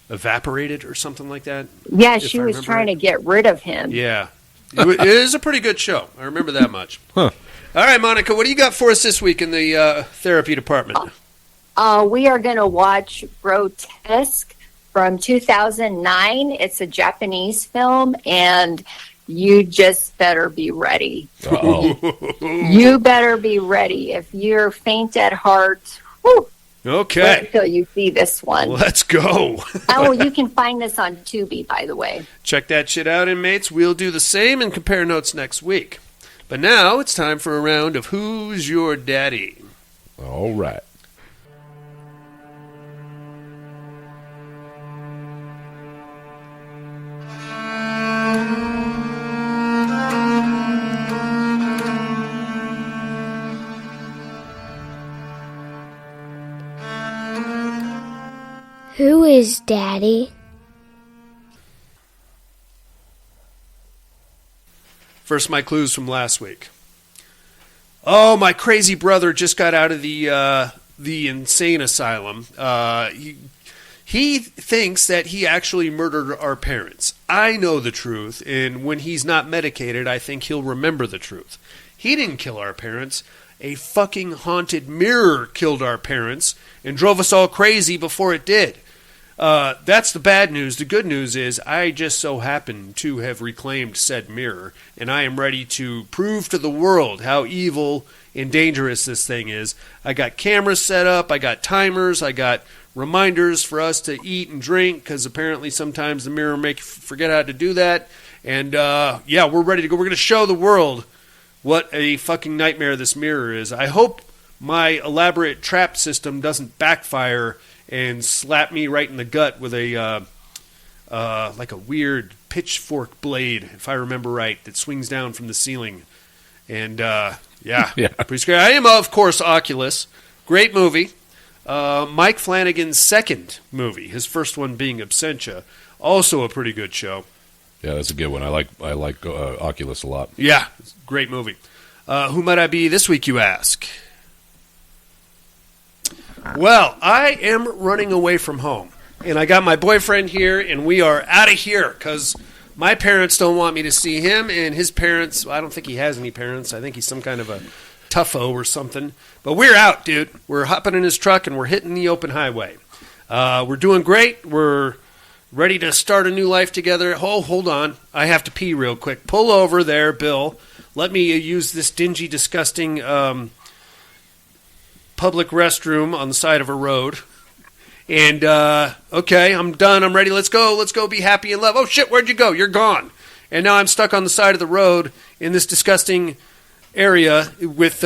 evaporated or something like that. Yeah, she was trying to get rid of him. Yeah. It is a pretty good show. I remember that much. Huh. All right, Monica, what do you got for us this week in the therapy department? We are going to watch Grotesque from 2009. It's a Japanese film, and you just better be ready. You better be ready. If you're faint at heart, whew, okay. wait until you see this one. Let's go. You can find this on Tubi, by the way. Check that shit out, inmates. We'll do the same and compare notes next week. But now it's time for a round of Who's Your Daddy? All right. Who is Daddy? First, my clues from last week. Oh, my crazy brother just got out of the insane asylum. He thinks that he actually murdered our parents. I know the truth, and when he's not medicated, I think he'll remember the truth. He didn't kill our parents. A fucking haunted mirror killed our parents and drove us all crazy before it did. That's the bad news. The good news is I just so happen to have reclaimed said mirror, and I am ready to prove to the world how evil and dangerous this thing is. I got cameras set up, I got timers, I got reminders for us to eat and drink, because apparently sometimes the mirror make you forget how to do that. And we're ready to go. We're going to show the world what a fucking nightmare this mirror is. I hope my elaborate trap system doesn't backfire and slap me right in the gut with a weird pitchfork blade, if I remember right, that swings down from the ceiling. And pretty scary. I am, of course, Oculus. Great movie. Mike Flanagan's second movie, his first one being Absentia, also a pretty good show. Yeah, that's a good one. I like Oculus a lot. Yeah, great movie. Who might I be this week, you ask? Well, I am running away from home, and I got my boyfriend here, and we are out of here because my parents don't want me to see him, and his parents, I don't think he has any parents. I think he's some kind of a tougho or something. But we're out, dude. We're hopping in his truck, and we're hitting the open highway. We're doing great. We're ready to start a new life together. Oh, hold on. I have to pee real quick. Pull over there, Bill. Let me use this dingy, disgusting public restroom on the side of a road. And, okay, I'm done. I'm ready. Let's go. Let's go be happy and love. Oh, shit, where'd you go? You're gone. And now I'm stuck on the side of the road in this disgusting area with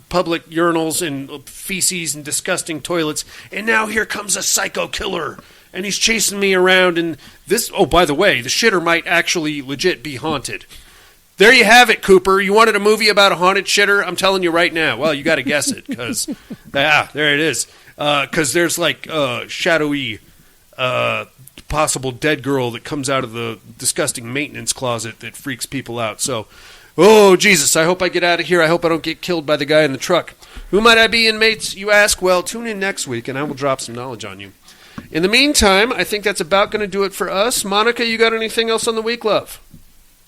public urinals and feces and disgusting toilets. And now here comes a psycho killer. And he's chasing me around. And this, oh, by the way, the shitter might actually legit be haunted. There you have it, Cooper. You wanted a movie about a haunted shitter? I'm telling you right now. Well, you got to guess it, because, there it is. Because there's shadowy, possible dead girl that comes out of the disgusting maintenance closet that freaks people out. So, oh, Jesus, I hope I get out of here. I hope I don't get killed by the guy in the truck. Who might I be, inmates, you ask? Well, tune in next week, and I will drop some knowledge on you. In the meantime, I think that's about going to do it for us. Monica, you got anything else on the week, love?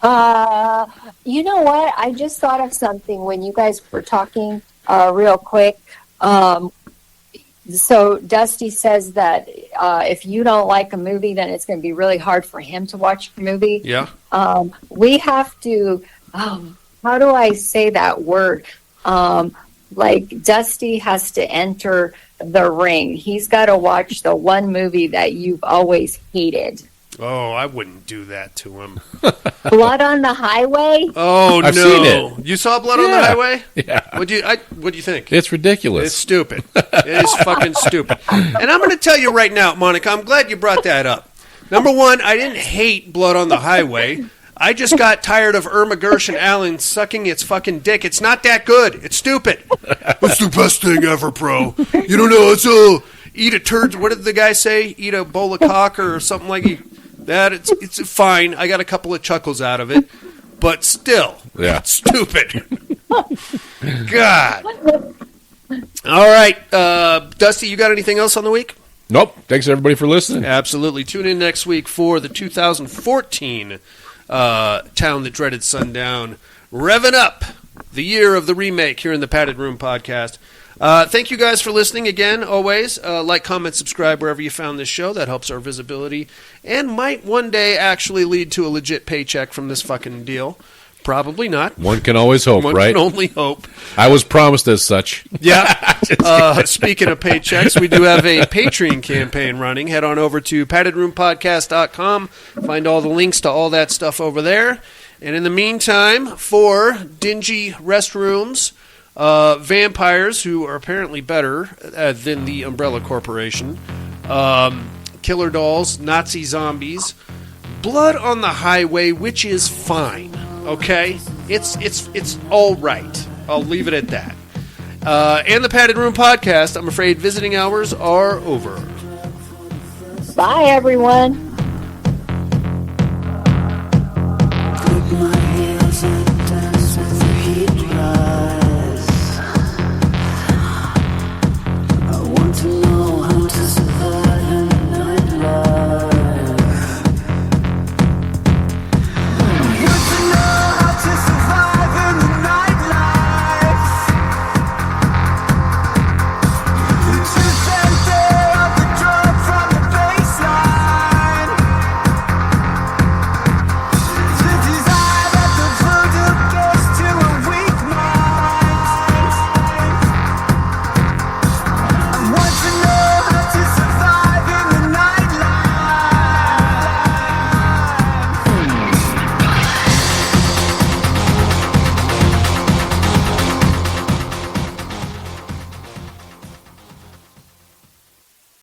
You know what? I just thought of something when you guys were talking real quick. So Dusty says that if you don't like a movie, then it's going to be really hard for him to watch the movie. Yeah. We have to, how do I say that word? Dusty has to enter the ring. He's got to watch the one movie that you've always hated. Oh, I wouldn't do that to him. Blood on the Highway? Oh, I've no. seen it. You saw Blood on the Highway? Yeah. What'd you think? It's ridiculous. It's stupid. It is fucking stupid. And I'm going to tell you right now, Monica, I'm glad you brought that up. Number one, I didn't hate Blood on the Highway. I just got tired of Irma Gersh and Allen sucking its fucking dick. It's not that good. It's stupid. It's the best thing ever, bro. You don't know. It's eat a turd. What did the guy say? Eat a bowl of cock or something like that. It's fine. I got a couple of chuckles out of it, but still, it's stupid. God. All right, Dusty, you got anything else on the week? Nope. Thanks everybody for listening. Absolutely. Tune in next week for the 2014 Town That Dreaded Sundown. Revving up the year of the remake here in the Padded Room podcast. Thank you guys for listening again, always. Like, comment, subscribe wherever you found this show. That helps our visibility and might one day actually lead to a legit paycheck from this fucking deal. Probably not. One can always hope, One right? can only hope. I was promised as such. Yeah. Speaking of paychecks, we do have a Patreon campaign running. Head on over to paddedroompodcast.com. Find all the links to all that stuff over there. And in the meantime, for dingy restrooms, vampires who are apparently better than the Umbrella Corporation, killer dolls, Nazi zombies, Blood on the Highway, which is fine. Okay? It's all right. I'll leave it at that. And the Padded Room podcast, I'm afraid visiting hours are over. Bye, everyone.